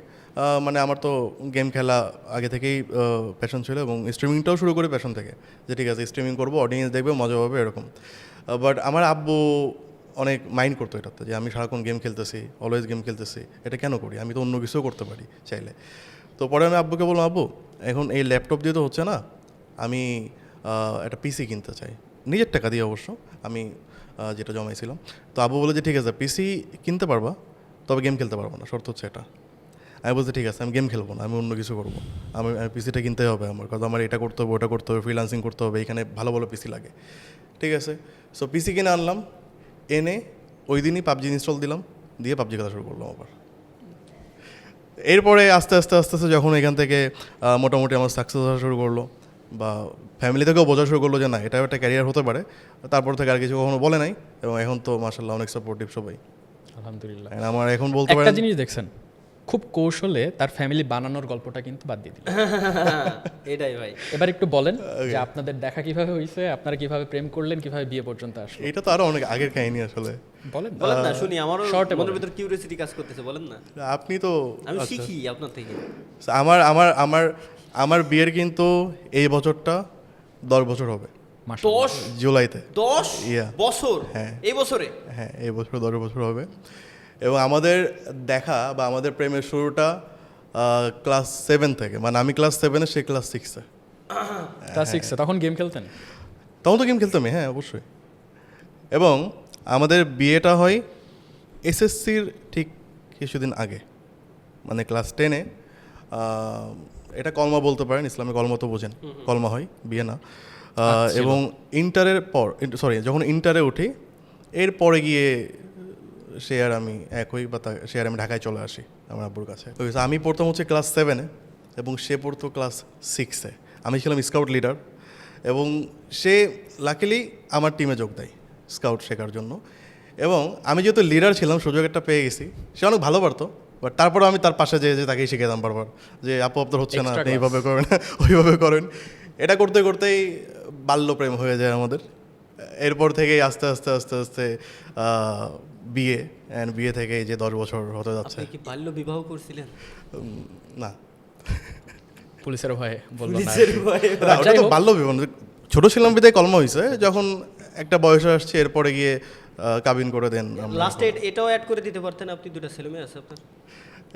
মানে আমার তো গেম খেলা আগে থেকেই প্যাশন ছিল, এবং স্ট্রিমিংটাও শুরু করি প্যাশন থেকে, যে ঠিক আছে স্ট্রিমিং করবো, অডিয়েন্স দেখবে, মজা পাবে, এরকম। বাট আমার আব্বু অনেক মাইন্ড করতো এটাতে, যে আমি সারাক্ষণ গেম খেলতেছি, অলওয়েজ গেম খেলতেছি, এটা কেন করি, আমি তো অন্য কিছুও করতে পারি চাইলে। তো পরে আমি আব্বুকে বললাম, আব্বু এখন এই ল্যাপটপ দিয়ে তো হচ্ছে না, আমি একটা পিসি কিনতে চাই, নিজের টাকা দিয়ে অবশ্য, আমি যেটা জমাইছিলাম। তো আব্বু বলে যে ঠিক আছে পিসি কিনতে পারবা, তবে গেম খেলতে পারবো না, শর্ত হচ্ছে এটা। আমি বলছি ঠিক আছে, আমি গেম খেলবো না, আমি অন্য কিছু করবো, আমি পিসিটা কিনতে হবে আমার, কারণ আমার এটা করতে হবে, ওটা করতে হবে, ফ্রিল্যান্সিং করতে হবে, এখানে ভালো ভালো পিসি লাগে, ঠিক আছে। সো পিসি কিনে আনলাম, এনে ওই দিনই পাবজি ইনস্টল দিলাম, দিয়ে পাবজি খেলা শুরু করলাম আবার। এরপরে আস্তে আস্তে আস্তে আস্তে যখন এখান থেকে মোটামুটি আমার সাকসেস আসা শুরু করলো, বা ফ্যামিলি থেকেও বোঝা শুরু করলো যে না এটাও একটা ক্যারিয়ার হতে পারে, তারপর থেকে আর কিছু কখনো বলে নাই, এবং এখন তো মাশাআল্লাহ অনেক সাপোর্টিভ সবাই, আলহামদুলিল্লাহ। And আমার এখন বলতে একটা পারেন জিনিস দেখছেন, খুব কৌশলে তার ফ্যামিলি বানানোর গল্পটা কিন্তু বাদ দিয়ে দিল। এটাই ভাই। এবার একটু বলেন যে আপনাদের দেখা কিভাবে হয়েছে, আপনারা কিভাবে প্রেম করলেন, কিভাবে বিয়ে পর্যন্ত আসলো। এটা তো আরো অনেক আগের কাহিনী আসলে। বলেন বলেন না, শুনি, আমারও short এ মনের বলেন। ভিতর কিউরিওসিটি কাজ করতেছে, বলেন না, আপনি তো আমি আচ্ছা। শিখি আপনার থেকে। আমার আমার আমার আমার বিয়ের কিন্তু এই বছরটা 10 বছর হবে, মাশাআল্লাহ। 10 জুলাইতে। 10 Yeah. বছর হ্যাঁ। এই বছরে? হ্যাঁ, এই বছর 10 বছর হবে। এবং আমাদের দেখা বা আমাদের প্রেমের শুরুটা ক্লাস 7 থেকে, মানে আমি ক্লাস 7-এ, সে ক্লাস 6-এ। ক্লাস 6 তখন গেম খেলতেন? তখন তো গেম খেলতামই, হ্যাঁ অবশ্যই। এবং আমাদের বিয়েটা হয় এসএসসির ঠিক কিছুদিন আগে, মানে ক্লাস 10-এ। এটা কলমা বলতে পারেন, ইসলামে কলমা তো বোঝেন, কলমা হয়, বিয়ে না। এবং ইন্টারের পর, যখন ইন্টারে উঠি, এরপরে গিয়ে সে আর আমি এক হই, বা সে আর আমি ঢাকায় চলে আসি আমার আব্বুর কাছে। তো আমি পড়তাম হচ্ছে ক্লাস 7-এ, এবং সে পড়তো ক্লাস 6-এ। আমি ছিলাম স্কাউট লিডার, এবং সে লাকিলি আমার টিমে যোগ দেয় স্কাউট শেখার জন্য। এবং আমি যেহেতু লিডার ছিলাম, সুযোগ একটা পেয়ে গেছি, সে অনেক ভালো পারতো, বাট তারপরে আমি তার পাশে যেয়ে তাকেই শিখেতাম বারবার, যে আপু আপনার হচ্ছে না, আপনি এইভাবে করেন, ওইভাবে করেন। এটা করতে করতেই বাল্যপ্রেম হয়ে যায় আমাদের। এরপর থেকেই আস্তে আস্তে আস্তে আস্তে বিয়ে, অ্যান্ড বিয়ে থেকে যে 10 বছর হতে যাচ্ছে। আপনি কি বাল্য বিবাহ করছিলেন? না, পুলিশের ভয়ে বলবো না। পুলিশের ভয়ে? না, ওটা তো বাল্য বিবাহ, ছোট ছিলাম বিদায় কলমা হয়েছে, যখন একটা বয়স আসছে এরপরে গিয়ে কাবিন করে দেন। লাস্টে এটাও অ্যাড করে দিতে পারতেন, আপনি 2টা ছেলে মেয়ে আছে আপনার।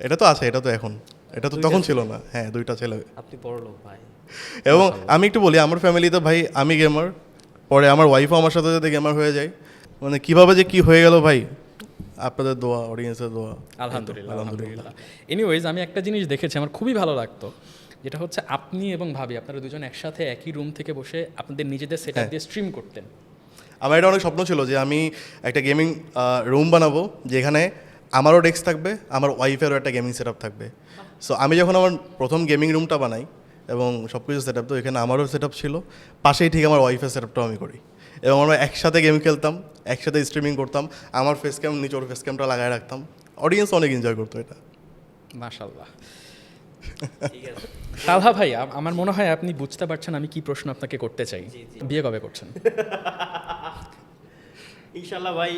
এটা তো আছে, এটা তো এখন এটা তো তখন ছিল না, হ্যাঁ 2টা ছেলে। আপনি বড় লোক ভাই। এবং আমি একটু বলি, আমার ফ্যামিলিতে ভাই আমি গেমার, পরে আমার ওয়াইফও আমার সাথে সাথে গেমার হয়ে যায়। মানে কিভাবে যে কি হয়ে গেল ভাই, আপনাদের দোয়া, অডিয়েন্সের দোয়া। আলহামদুলিল্লাহ। এনিওয়েজ, আমি একটা জিনিস দেখেছি আমার খুবই ভালো লাগতো, যেটা হচ্ছে আপনি এবং ভাবি আপনারা দুজন একসাথে একই রুম থেকে বসে আপনাদের নিজেদের সেটআপ দিয়ে স্ট্রিম করতেন। আমার এটা অনেক স্বপ্ন ছিল যে আমি একটা গেমিং রুম বানাবো, যেখানে আমারও ডেস্ক থাকবে, আমার ওয়াইফেরও একটা গেমিং সেট থাকবে। সো আমি যখন আমার প্রথম গেমিং রুমটা বানাই এবং সব কিছু সেট আপ, তো এখানে আমারও সেট ছিল, পাশেই ঠিক আমার ওয়াইফের সেট আপটাও আমি করি, এবং আমরা একসাথে গেম খেলতাম, একসাথে স্ট্রিমিং করতাম, আমার ফেস ক্যাম নিচে ওর ফেস ক্যামটা লাগায় রাখতাম, অডিয়েন্স অনেক এনজয় করতো এটা। মাশাআল্লাহ। ঠিক আছে তালহা ভাই, আমার মনে হয় আপনি বুঝতে পারছেন আমি কি প্রশ্ন আপনাকে করতে চাই। জি, জি। বিয়ে কবে করছেন? ইনশাল্লাহ ভাই,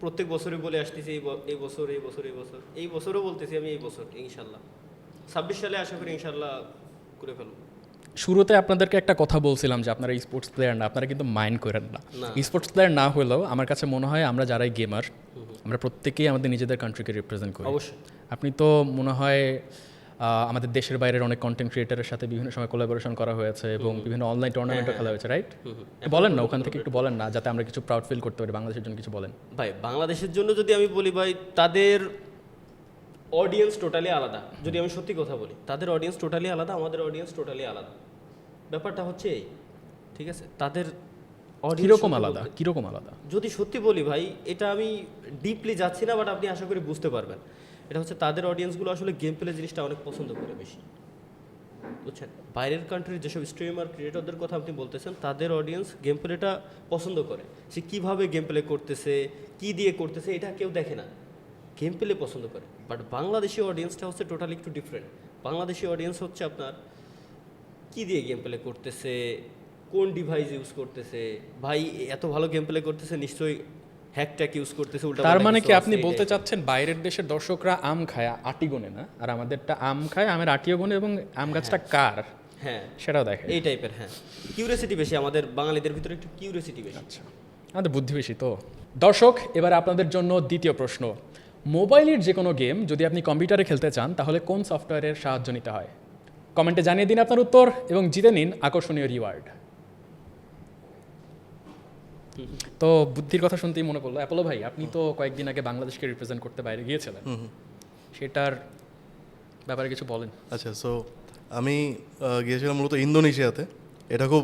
প্রত্যেক বছরই বলে আসতেছি এই বছরও বলতেছি আমি এই বছর ইনশাল্লাহ 26 সালে আশা করি ইনশাল্লাহ করে ফেলবো। শুরুতে আপনাদেরকে একটা কথা বলছিলাম যে আপনারা স্পোর্টস প্লেয়ার না, আপনারা কিন্তু মাইন্ড করেন না। স্পোর্টস প্লেয়ার না হলেও আমার কাছে মনে হয় আমরা যারাই গেমার, আমরা প্রত্যেকেই আমাদের নিজেদের কান্ট্রিকে রিপ্রেজেন্ট করি। অবশ্যই। আপনি তো মনে হয় আমাদের দেশের বাইরের অনেক কন্টেন্ট ক্রিয়েটারের সাথে বিভিন্ন সময় কোলাবোরেশন করা হয়েছে এবং বিভিন্ন অনলাইন টুর্নামেন্টও খেলা হয়েছে, রাইট? বলেন না, ওখান থেকে একটু বলেন না, যাতে আমরা কিছু প্রাউড ফিল করতে পারি। বাংলাদেশের জন্য কিছু বলেন ভাই। বাংলাদেশের জন্য যদি আমি বলি ভাই, তাদের অডিয়েন্স টোটালি আলাদা। যদি আমি সত্যি কথা বলি, তাদের অডিয়েন্স টোটালি আলাদা, আমাদের অডিয়েন্স টোটালি আলাদা। ব্যাপারটা হচ্ছে এই, ঠিক আছে? তাদের কীরকম আলাদা, কীরকম আলাদা? যদি সত্যি বলি ভাই, এটা আমি ডিপলি যাচ্ছি না, বাট আপনি আশা করি বুঝতে পারবেন। এটা হচ্ছে তাদের অডিয়েন্সগুলো আসলে গেম প্লে জিনিসটা অনেক পছন্দ করে বেশি, বুঝছেন? বাইরের কান্ট্রির যেসব স্ট্রিমার ক্রিয়েটরদের কথা আপনি বলতেছেন, তাদের অডিয়েন্স গেম প্লেটা পছন্দ করে। সে কীভাবে গেম প্লে করতেছে, কী দিয়ে করতেছে, এটা কেউ দেখে না, গেম প্লে পছন্দ করে। বাট বাংলাদেশি অডিয়েন্সটা হচ্ছে টোটালি একটু ডিফারেন্ট। বাংলাদেশি অডিয়েন্স হচ্ছে আপনার কী দিয়ে গেম প্লে করতেছে, কোন ডিভাইস ইউজ করতেছে। ভাই এত ভালো গেম প্লে করতেছে, নিশ্চয়ই হ্যাকট্যাক ইউজ করতেছে, উল্টা। তার মানে কি আপনি বলতে চাচ্ছেন বাইরের দেশের দর্শকরা আম খায় আটি গোনে না, আর আমাদেরটা আম খায় আমের আটিও গোনে, এবং আম গাছটা কার হ্যাঁ সেটাও দেখে, এই টাইপের। হ্যাঁ, কিউরিয়াসিটি বেশি আমাদের বাঙালিদের ভিতরে, একটু কিউরিয়াসিটি বেশি। আচ্ছা, আমাদের বুদ্ধি বেশি তো। দর্শক, এবার আপনাদের জন্য দ্বিতীয় প্রশ্ন। মোবাইলের যে কোনো গেম যদি আপনি কম্পিউটারে খেলতে চান, তাহলে কোন সফটওয়্যারের সাহায্য নিতে হয়? কমেন্টে জানিয়ে দিন আপনার উত্তর এবং জিতে নিন আকর্ষণীয় রিওয়ার্ড। তো বুদ্ধির কথা শুনতেই মনে পড়লো, অ্যাপোলো ভাই, আপনি তো কয়েকদিন আগে বাংলাদেশকে রিপ্রেজেন্ট করতে বাইরে গিয়েছিলেন, সেটার ব্যাপারে কিছু বলেন। আচ্ছা, সো আমি গিয়েছিলাম মূলত ইন্দোনেশিয়াতে। এটা খুব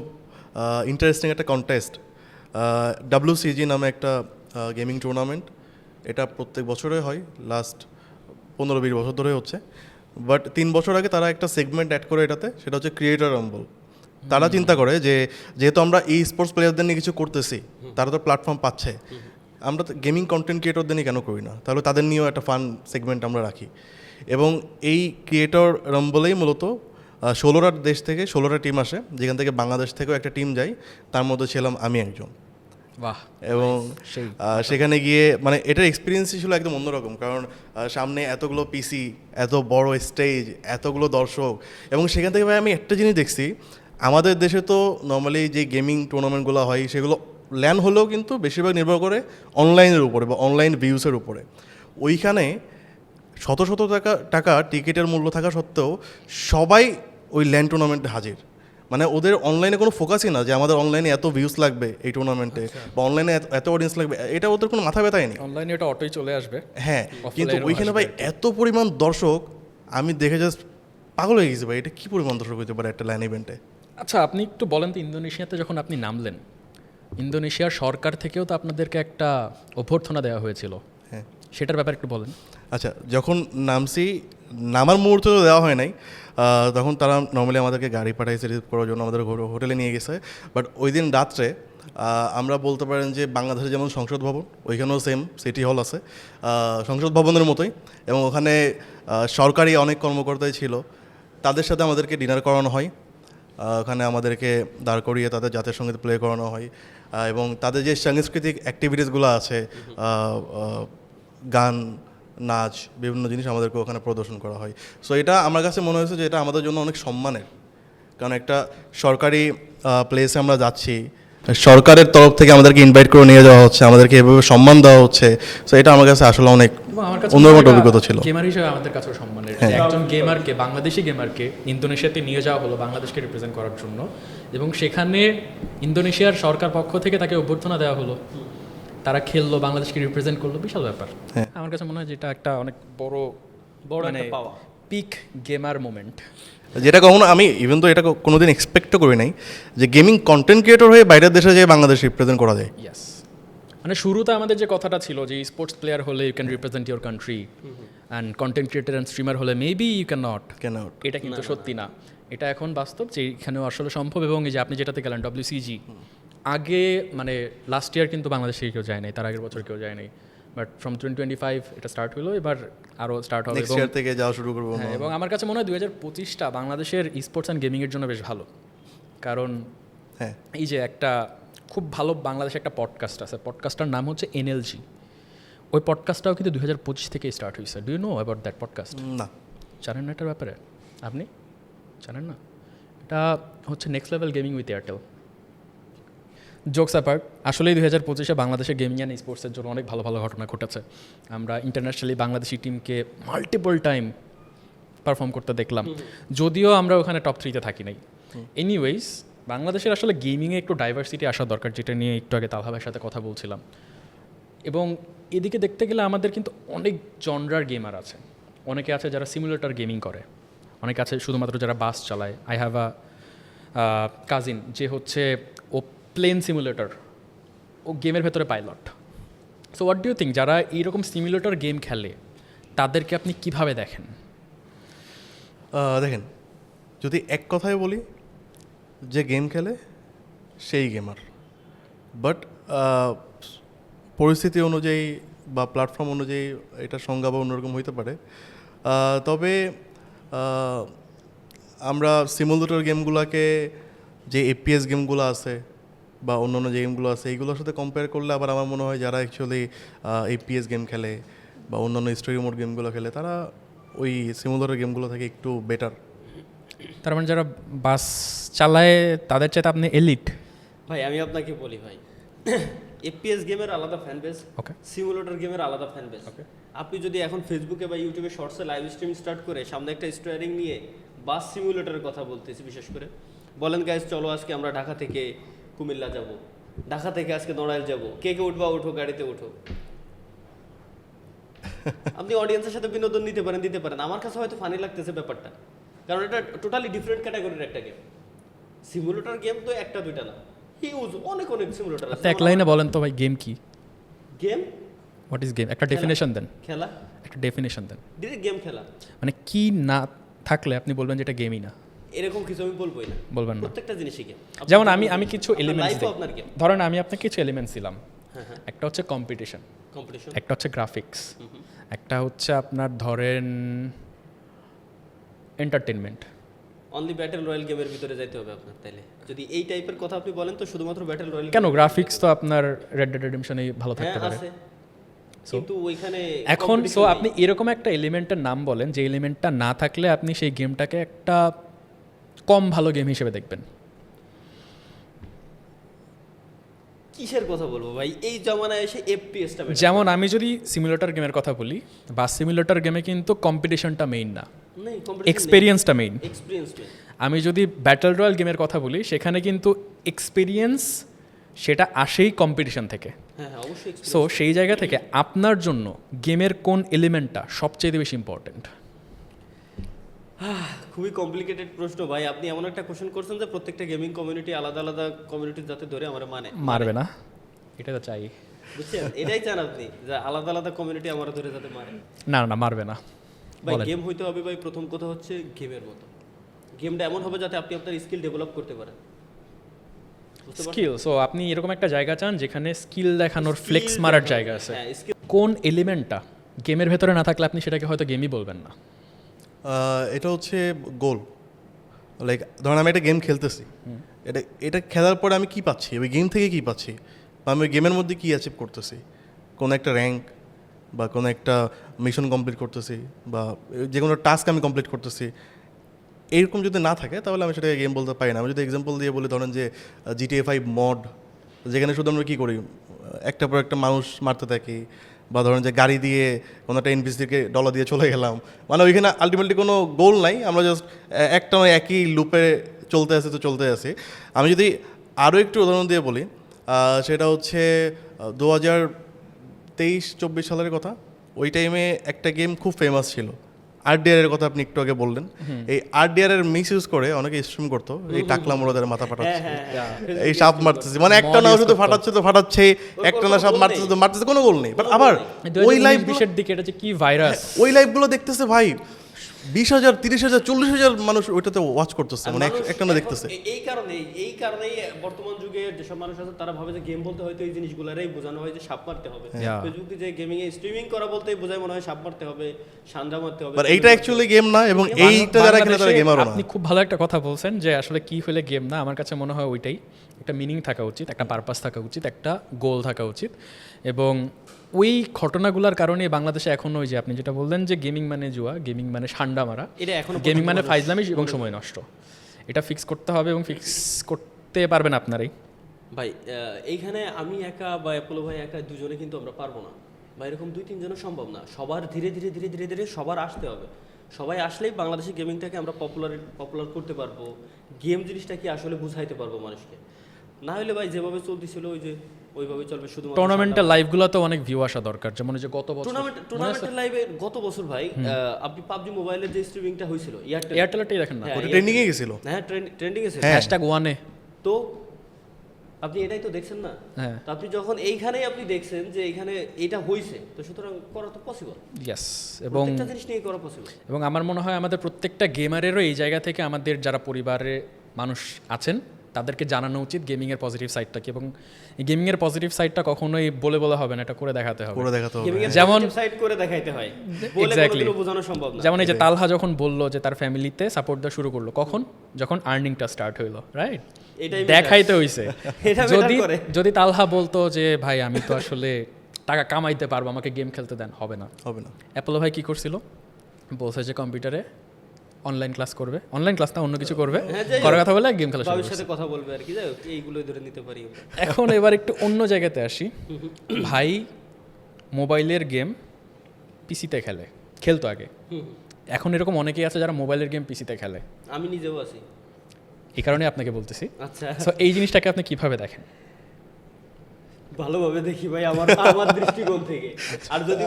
ইন্টারেস্টিং একটা কন্টেস্ট, WCG নামে একটা গেমিং টুর্নামেন্ট। এটা প্রত্যেক বছরে হয়, লাস্ট 15-20 বছর ধরে হচ্ছে। বাট 3 বছর আগে তারা একটা সেগমেন্ট অ্যাড করে এটাতে, সেটা হচ্ছে ক্রিয়েটর রাম্বল। তারা চিন্তা করে যে যেহেতু আমরা এই স্পোর্টস প্লেয়ারদের নিয়ে কিছু করতেছি, তারা তো প্ল্যাটফর্ম পাচ্ছে, আমরা তো গেমিং কন্টেন্ট ক্রিয়েটরদের নিয়ে কেন করি না, তাহলে তাদের নিয়েও একটা ফান সেগমেন্ট আমরা রাখি। এবং এই ক্রিয়েটর রাম্বলেই মূলত 16টা দেশ থেকে 16টা টিম আসে, যেখান থেকে বাংলাদেশ থেকেও একটা টিম যায়, তার মধ্যে ছিলাম আমি একজন। বাহ। এবং সেখানে গিয়ে মানে এটার এক্সপিরিয়েন্সই ছিল একদম অন্যরকম, কারণ সামনে এতগুলো পিসি, এত বড় স্টেজ, এতগুলো দর্শক। এবং সেখান থেকে ভাই আমি একটা জিনিস দেখছি, আমাদের দেশে তো নর্মালি যে গেমিং টুর্নামেন্টগুলো হয় সেগুলো ল্যান হলেও কিন্তু বেশিরভাগ নির্ভর করে অনলাইনের উপরে বা অনলাইন ভিউসের উপরে। ওইখানে শত শত টাকা টিকিটের মূল্য থাকা সত্ত্বেও সবাই ওই ল্যান টুর্নামেন্টে হাজির। মানে ওদের অনলাইনে কোনো ফোকাসই না যে আমাদের অনলাইনে এত ভিউস লাগবে এই টুর্নামেন্টে, বা অনলাইনে এত অডিয়েন্স লাগবে, এটা ওদের কোনো মাথা ব্যথাই নেই। অনলাইনে এটা অটোই চলে আসবে। হ্যাঁ, কিন্তু ওইখানে ভাই এত পরিমাণ দর্শক, আমি দেখে জাস্ট পাগল হয়ে গেছি ভাই, এটা কী পরিমাণ দর্শক হতে পারে একটা ল্যান ইভেন্টে। আচ্ছা, আপনি একটু বলেন তো, ইন্দোনেশিয়াতে যখন আপনি নামলেন, ইন্দোনেশিয়ার সরকার থেকেও তো আপনাদেরকে একটা অভ্যর্থনা দেওয়া হয়েছিল, হ্যাঁ, সেটার ব্যাপারে একটু বলেন। আচ্ছা, যখন নামার মুহূর্তে তো দেওয়া হয় নাই, তখন তারা নর্মালি আমাদেরকে গাড়ি পাঠাইছে রিসিভ করার জন্য, আমাদের হোটেলে নিয়ে গেছে। বাট ওই দিন রাত্রে আমরা বলতে পারেন যে বাংলাদেশে যেমন সংসদ ভবন, ওইখানেও সেম সিটি হল আছে সংসদ ভবনের মতোই, এবং ওখানে সরকারি অনেক কর্মকর্তাই ছিল, তাদের সাথে আমাদেরকে ডিনার করানো হয়। ওখানে আমাদেরকে দাঁড় করিয়ে তাদের জাতীয় সঙ্গীত প্লে করানো হয়, এবং তাদের যে সাংস্কৃতিক অ্যাক্টিভিটিসগুলো আছে, গান, নাচ, বিভিন্ন জিনিস আমাদেরকে ওখানে প্রদর্শন করা হয়। সো এটা আমার কাছে মনে হয়েছে যে এটা আমাদের জন্য অনেক সম্মানের, কারণ একটা সরকারি প্লেসে আমরা যাচ্ছি, সরকারের তরফ থেকে আমাদেরকে ইনভাইট করে নিয়ে যাওয়া হচ্ছে, আমাদেরকে এভাবে সম্মান দেওয়া হচ্ছে। সো এটা আমার কাছে আসলে অনেক এবং আমার কাছে অন্যরকম একটা অভিজ্ঞতা ছিল। গেমার হিসেবে আমাদের কাছেও সম্মানের হ্যাঁ। যে একজন গেমারকে, বাংলাদেশি গেমারকে ইন্দোনেশিয়াতে নিয়ে যাওয়া হলো বাংলাদেশকে রিপ্রেজেন্ট করার জন্য, এবং সেখানে ইন্দোনেশিয়ার সরকার পক্ষ থেকে তাকে অভ্যর্থনা দেওয়া হলো, তারা খেললো, বাংলাদেশকে রিপ্রেজেন্ট করলো, বিশাল ব্যাপার। হ্যাঁ। আমার কাছে মনে হয় যেটা একটা অনেক বড় একটা পাওয়া। Peak gamer moment. যেটা কখনো আমি ইভেন তো এটা কোনোদিন এক্সপেক্টও করি নাই যে গেমিং কন্টেন্ট ক্রিয়েটর হয়ে বাইরের দেশে যেয়ে বাংলাদেশ রিপ্রেজেন্ট করা যায়। ইয়াস, মানে শুরুতে আমাদের যে কথাটা ছিল যে স্পোর্টস প্লেয়ার হলে you can represent your country, and content creator and streamer হলে মেবি ইউ ক্যান নট। কেন এটা কিন্তু সত্যি না, এটা এখন বাস্তব যে এখানেও আসলে সম্ভব। এবং এই যে আপনি যেটাতে গেলেন WCG, আগে মানে লাস্ট ইয়ার কিন্তু বাংলাদেশে কেউ যায় নাই, তার আগের বছর কেউ যায় নাই, বাট ফ্রম 2025 এটা স্টার্ট হলো, এবার আরও স্টার্ট হবে। নেক্সট ইয়ার থেকে যাওয়া শুরু করবো। হ্যাঁ, এবং আমার কাছে মনে হয় 2025টা বাংলাদেশের স্পোর্টস অ্যান্ড গেমিংয়ের জন্য বেশ ভালো, কারণ হ্যাঁ, এই যে একটা খুব ভালো বাংলাদেশে একটা পডকাস্ট আছে, পডকাস্টটার নাম হচ্ছে NLG। ওই পডকাস্টটাও কিন্তু 2025 থেকে স্টার্ট হয়েছে। Do you know about that podcast? না। জানেন না এটার ব্যাপারে? আপনি জানেন না? এটা হচ্ছে next level gaming with Airtel. Jokes apart, আসলেই 2025-এ বাংলাদেশে গেমিং অ্যান্ড স্পোর্টসের জন্য অনেক ভালো ভালো ঘটনা ঘটেছে। আমরা ইন্টারন্যাশনালি বাংলাদেশি টিমকে মাল্টিপল টাইম পারফর্ম করতে দেখলাম, যদিও আমরা ওখানে টপ 3-তে থাকি নাই। এনিওয়েজ, বাংলাদেশের আসলে গেমিংয়ে একটু ডাইভার্সিটি আসা দরকার, যেটা নিয়ে একটু আগে তালহা ভাইয়ের সাথে কথা বলছিলাম। এবং এদিকে দেখতে গেলে আমাদের কিন্তু অনেক জনরার গেমার আছে। অনেকে আছে যারা সিমুলেটর গেমিং করে, অনেকে আছে শুধুমাত্র যারা বাস চালায়। আই হ্যাভ আ কাজিন যে হচ্ছে ও প্লেন সিমুলেটর, ও গেমের ভেতরে pilot. So what do you think, যারা এইরকম সিমুলেটর গেম খেলে তাদেরকে আপনি কিভাবে দেখেন? দেখেন, যদি এক কথায় বলি, যে গেম খেলে সেই গেমার, বাট পরিস্থিতি অনুযায়ী বা প্ল্যাটফর্ম অনুযায়ী এটা সংজ্ঞা বা অন্যরকম হইতে পারে। তবে আমরা সিমুলেটর গেমগুলোকে, যে FPS গেমগুলো আছে বা অন্যান্য যে গেমগুলো আছে, এইগুলোর সাথে কম্পেয়ার করলে আবার আমার মনে হয় যারা অ্যাকচুয়ালি FPS গেম খেলে বা অন্যান্য স্টোরি মোড গেমগুলো খেলে, তারা ওই সিমুলেটর গেমগুলো থেকে একটু বেটার। তার মানে যারা বাস চালায় তাদের চাইতে আপনি এলিট? ভাই আমি আপনাকে বলি ভাই, FPS গেমের আলাদা ফ্যান বেস, ওকে, সিমুলেটর গেমের আলাদা ফ্যান বেস। ওকে। আপনি যদি এখন ফেসবুকে বা ইউটিউবে শর্টসে লাইভ স্ট্রিম স্টার্ট করে সামনে একটা স্টোয়ারিং নিয়ে বাস সিমুলেটরের কথা বলতেছি, বিশেষ করে বলেন গাইজ চলো আজকে আমরা ঢাকা থেকে কুমিল্লা যাব, ঢাকা থেকে আজকে নড়াইল যাব, কে কে উঠবা উঠো, গাড়িতে উঠো। আপনি অডিয়েন্সের সাথে বিনোদন দিতে পারেন। আমার কাছে হয়তো ফানি লাগতেছে ব্যাপারটা, কারণ এটা টোটালি ডিফারেন্ট ক্যাটাগরির একটা গেম। সিমুলেটর গেম তো একটা দুইটা না, হিউজ অনেক সিমুলেটর আছে। আপনি এক লাইনে বলেন তো ভাই, গেম কি? Game what is game? একটা ডেফিনেশন দেন, খেলা, একটা ডেফিনেশন দেন। ডিরেক্ট গেম খেলা। মানে কি না থাকলে আপনি বলবেন যে এটা গেমই না? এরকম কিছু আমি বলবোই না, বলবেন না? প্রত্যেকটা জিনিসই গেম। যেমন আমি কিছু এলিমেন্টস লাইফও আপনার গেম। ধরেন আমি আপনাকে কিছু এলিমেন্টস দিলাম, হ্যাঁ হ্যাঁ, একটা হচ্ছে কম্পিটিশন, কম্পিটিশন, একটা হচ্ছে গ্রাফিক্স, একটা হচ্ছে আপনার ধরেন এন্টারটেনমেন্ট। অনলি ব্যাটল রয়্যাল গেমের ভিতরে যাইতে হবে আপনার। তাইলে যদি এই টাইপের কথা আপনি বলেন তো শুধুমাত্র ব্যাটল রয়্যাল। কেন, গ্রাফিক্স তো আপনার রেড ডেড রিডেম্পশনেই ভালো থাকতে পারে। আছে, কিন্তু ওইখানে এখন সো আপনি এরকম একটা এলিমেন্টের নাম বলেন যে এলিমেন্টটা না থাকলে আপনি সেই গেমটাকে একটা কম ভালো গেম হিসেবে দেখবেন। কিসের কথা বলবো ভাই, এই জামানায় এসে এফপিএসটা যেমন আমি যদি সিমুলেটর গেমের কথা বলি, বা সিমুলেটর গেমে কিন্তু কম্পিটিশনটা মেইন না, নেই, এক্সপেরিয়েন্সটা মেইন। এক্সপেরিয়েন্স নেই। আমি যদি ব্যাটল রয়্যাল গেমের কথা বলি, সেখানে কিন্তু এক্সপেরিয়েন্স সেটা আসেই কম্পিটিশন থেকে। হ্যাঁ হ্যাঁ, অবশ্যই। সো সেই জায়গা থেকে আপনার জন্য গেমের কোন এলিমেন্টটা সবচেয়ে বেশি ইম্পর্টেন্ট? খুবই কমপ্লিকেটেড প্রশ্ন ভাই, আপনি এমন একটা কোশ্চেন করছেন যে প্রত্যেকটা গেমিং কমিউনিটি আলাদা আলাদা কমিউনিটির যাতে ধরে আমার মারবে না, এটা তো চাই। বুঝছেন, এটাই চান আপনি যে আলাদা আলাদা কমিউনিটি আমার ধরে যাতে মারে? না না, মারবে না। ভাই গেম হইতে হবে ভাই, প্রথম কথা হচ্ছে গেমের মতো গেমটা এমন হবে যাতে আপনি আপনার স্কিল ডেভেলপ করতে পারেন। স্কিল, সো আপনি এরকম একটা জায়গা চান যেখানে স্কিল দেখানোর, ফ্লেক্স মারার জায়গা আছে। কোন এলিমেন্টটা গেমের ভেতরে না থাকলে আপনি সেটাকে হয়তো গেমই বলবেন না? এটা হচ্ছে গোল। লাইক ধরেন আমি একটা গেম খেলতেছি, এটা খেলার পরে আমি কি পাচ্ছি, ওই গেম থেকে কি পাচ্ছি, বা আমি ওই গেমের মধ্যে কি অ্যাচিভ করতেছি, কোনো একটা র্যাঙ্ক বা কোনো একটা মিশন কমপ্লিট করতেছি বা যে কোনো টাস্ক আমি কমপ্লিট করতেছি, এইরকম যদি না থাকে তাহলে আমি সেটাকে গেম বলতে পারি না। আমি যদি এক্সাম্পল দিয়ে বলি, ধরেন যে GTA 5 মড, যেখানে শুধু আমরা কী করি, একটা পর একটা মানুষ মারতে থাকি, বা ধরেন যে গাড়ি দিয়ে কোনো একটা এনপিসিকে ডলার দিয়ে চলে গেলাম, মানে ওইখানে আলটিমেটলি কোনো গোল নাই, আমরা জাস্ট একটা একই লুপে চলতে আছি। আমি যদি আরও একটু উদাহরণ দিয়ে বলি, সেটা হচ্ছে 2023-24 সালের কথা। ওই টাইমে একটা গেম খুব ফেমাস ছিল, আরডিআর এর কথা আপনি একটু আগে বললেন। এই আরডিআর এর মিস ইউজ করে অনেকে স্ট্রিম করতো, এই টাকলা মোড়াদের মাথা ফাটাচ্ছে, এই সাপ মারতেছে, মানে একটা না শুধু ফাটাচ্ছে, একটা না সাপ মারতেছে, কোনো গোল নেই। বাট আবার ওই লাইভ দিকে এটা যে কি ভাইরাস, ওই লাইভগুলো দেখতেছে ভাই 20,000, 30,000, 40,000 মানুষ ওইটাতে ওয়াচ করতেছে, মানে একটা না দেখতেছে। এই কারণেই বর্তমান যুগে যেসব মানুষ আছে তারা ভাবে যে গেম বলতে হয়তো এই জিনিসগুলোরই বোঝানো হয় যে সাপ মারতে হবে। ফেসবুকে যে গেমিং এ স্ট্রিমিং করা বলতেই বোঝায় মনে হয় সাপ মারতে হবে, সান্ডা মারতে হবে, বাট এইটা অ্যাকচুয়ালি গেম না, এবং এইটা যারা খেলে তারা গেমারও না। আপনি খুব ভালো একটা কথা বলছেন যে আসলে কি হলে গেম না। আমার কাছে মনে হয় ওইটাই একটা মিনিং থাকা উচিত, একটা পারপাস থাকা উচিত, একটা গোল থাকা উচিত। এবং ওই ঘটনাগুলোর কারণে বাংলাদেশে এখন ওই যে আপনি যেটা বললেন যে গেমিং মানে জুয়া, গেমিং মানে সান্ডা মারা, গেমিং মানে ফাইজলামি এবং সময় নষ্ট, এটা ফিক্স করতে হবে এবং ফিক্স করতে পারবেন আপনারাই। ভাই এইখানে আমি একা বা অ্যাপোলো ভাই একা দুজনে কিন্তু আমরা পারবো না বা এরকম 2-3 জনের সম্ভব না। সবার ধীরে ধীরে সবার আসতে হবে। সবাই আসলেই বাংলাদেশি গেমিংটাকে আমরা পপুলার করতে পারবো, গেম জিনিসটা কি আসলে বুঝাইতে পারবো মানুষকে। না হলে ভাই যেভাবে চলতেছিল ওইভাবে চলবে। শুধু টুর্নামেন্টের লাইভগুলো তো অনেক ভিউ আসা দরকার, যেমন যে গত বছর টুর্নামেন্টের লাইভে গত বছর ভাই আপনি পাবজি মোবাইলের যে স্ট্রিমিংটা হয়েছিল এয়ারটেলটাই দেখেন না, ওটা ট্রেন্ডিং এ গেছিল। হ্যাঁ ট্রেন্ডিং এ ছিল #1 এ। তো আপনি এটাই তো দেখছেন না। হ্যাঁ, তো আপনি যখন এইখানেই আপনি দেখছেন যে এইখানে এটা হইছে, তো সুতরাং করা তো পসিবল। ইয়েস, এবং প্রত্যেকটা জিনিস নিয়ে করা পসিবল। এবং আমার মনে হয় আমাদের প্রত্যেকটা গেমারেরও এই জায়গা থেকে আমাদের যারা পরিবারে মানুষ আছেন তাদেরকে জানানো উচিত গেমিংয়ের পজিটিভ সাইডটা কি, এবং এই গেমিংয়ের পজিটিভ সাইডটা কখনোই বলে হবে না, এটা করে দেখাতে হবে। যেমন সাইড করে দেখাইতে হয়, বলে কোনোদিনও বোঝানো সম্ভব না। যেমন এই যে তালহা যখন বললো যে তার ফ্যামিলিতে সাপোর্ট দেওয়া শুরু করলো, কখন? যখন আর্নিংটা স্টার্ট হইলো, রাইট? দেখাইতে হইছে। যদি তালহা বলতো যে ভাই আমি তো আসলে টাকা কামাইতে পারবো, আমাকে গেম খেলতে দেন, হবে না। অ্যাপোলো ভাই কি করছিল? বলছে যে কম্পিউটারে অনলাইন ক্লাস করবে, অনলাইন ক্লাস না অন্য কিছু করবে, করার কথা বলে গেম খেলা শুরু করবে, সাথে কথা বলবে আর কি, যাই হোক এইগুলোই ধরে নিতে পারি। এখন এবার একটু অন্য জায়গাতে আসি। ভাই মোবাইলের গেম পিসিতে খেলতো আগে, এখন এরকম অনেকেই আছে যারা মোবাইলের গেম পিসিতে খেলে। আমি নিজেও আছি, এই কারণে আপনাকে বলতেছি। আচ্ছা, সো এই জিনিসটাকে আপনি কিভাবে দেখেন? ভালোভাবে দেখি ভাই, আমার দৃষ্টিকোণ থেকে। আর যদি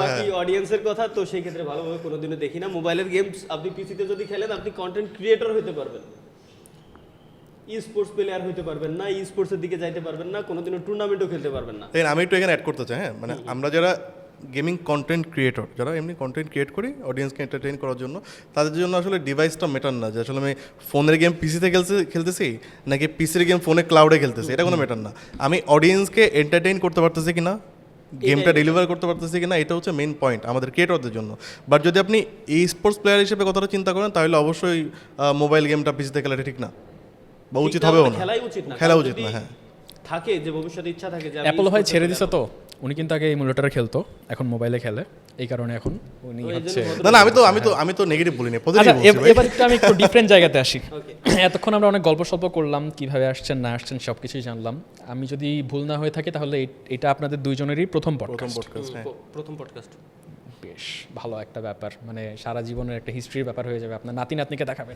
বাকি অডিয়েন্সের কথা, তো সেই ক্ষেত্রে ভালোভাবে কোনোদিনও দেখি না। মোবাইলের গেমস আপনি পিসিতে যদি খেলেন, আপনি কন্টেন্ট ক্রিয়েটর হতে পারবেন, ই স্পোর্টস প্লেয়ার হতে পারবেন না, ই স্পোর্টসের দিকে যাইতে পারবেন না, কোনোদিনও টুর্নামেন্টও খেলতে পারবেন না। আমি একটু এখানে অ্যাড করতে চাই। হ্যাঁ, মানে আমরা যারা গেমিং কন্টেন্ট ক্রিয়েটর, যারা এমনি কন্টেন্ট ক্রিয়েট করি অডিয়েন্সকে এন্টারটেইন করার জন্য, তাদের জন্য আসলে ডিভাইসটা ম্যাটার না, যে আসলে আমি ফোনের গেম পিসিতে খেলতেছি নাকি পিসির গেম ফোনে ক্লাউডে খেলতেছি, এটা কোনো ম্যাটার না। আমি অডিয়েন্সকে এন্টারটেইন করতে পারতেছি কিনা, গেমটা ডেলিভার করতে পারতেছি কিনা, এটা হচ্ছে মেইন পয়েন্ট আমাদের ক্রিয়েটরদের জন্য। বাট যদি আপনি ই স্পোর্টস প্লেয়ার হিসেবে কথাটা চিন্তা করেন, তাহলে অবশ্যই মোবাইল গেমটা পিসিতে খেলাটা ঠিক না, বা উচিত হবেও না, খেলা উচিত না। হ্যাঁ, থাকে যে ভবিষ্যতে ইচ্ছা থাকে যে অ্যাপল ভাই ছেড়ে দিছে, তো উনি কিন্তু আগে এমুলেটরে খেলতো, এখন মোবাইলে খেলে, এই কারণে এখন উনি হচ্ছে না আমি তো নেগেটিভ বলিনি, পজিটিভ বলছি। এবার একটু আমি একটু ডিফারেন্ট জায়গাতে আসি। এতক্ষণ আমরা অনেক গল্প সল্প করলাম, কিভাবে আসছেন না আসছেন সব কিছুই জানলাম। আমি যদি ভুল না হয়ে থাকি তাহলে এটা আপনাদের দুইজনেরই প্রথম পডকাস্ট। বেশ ভালো একটা ব্যাপার, মানে সারা জীবনের একটা হিস্ট্রির ব্যাপার হয়ে যাবে, আপনার নাতি নাতনিকে দেখাবেন।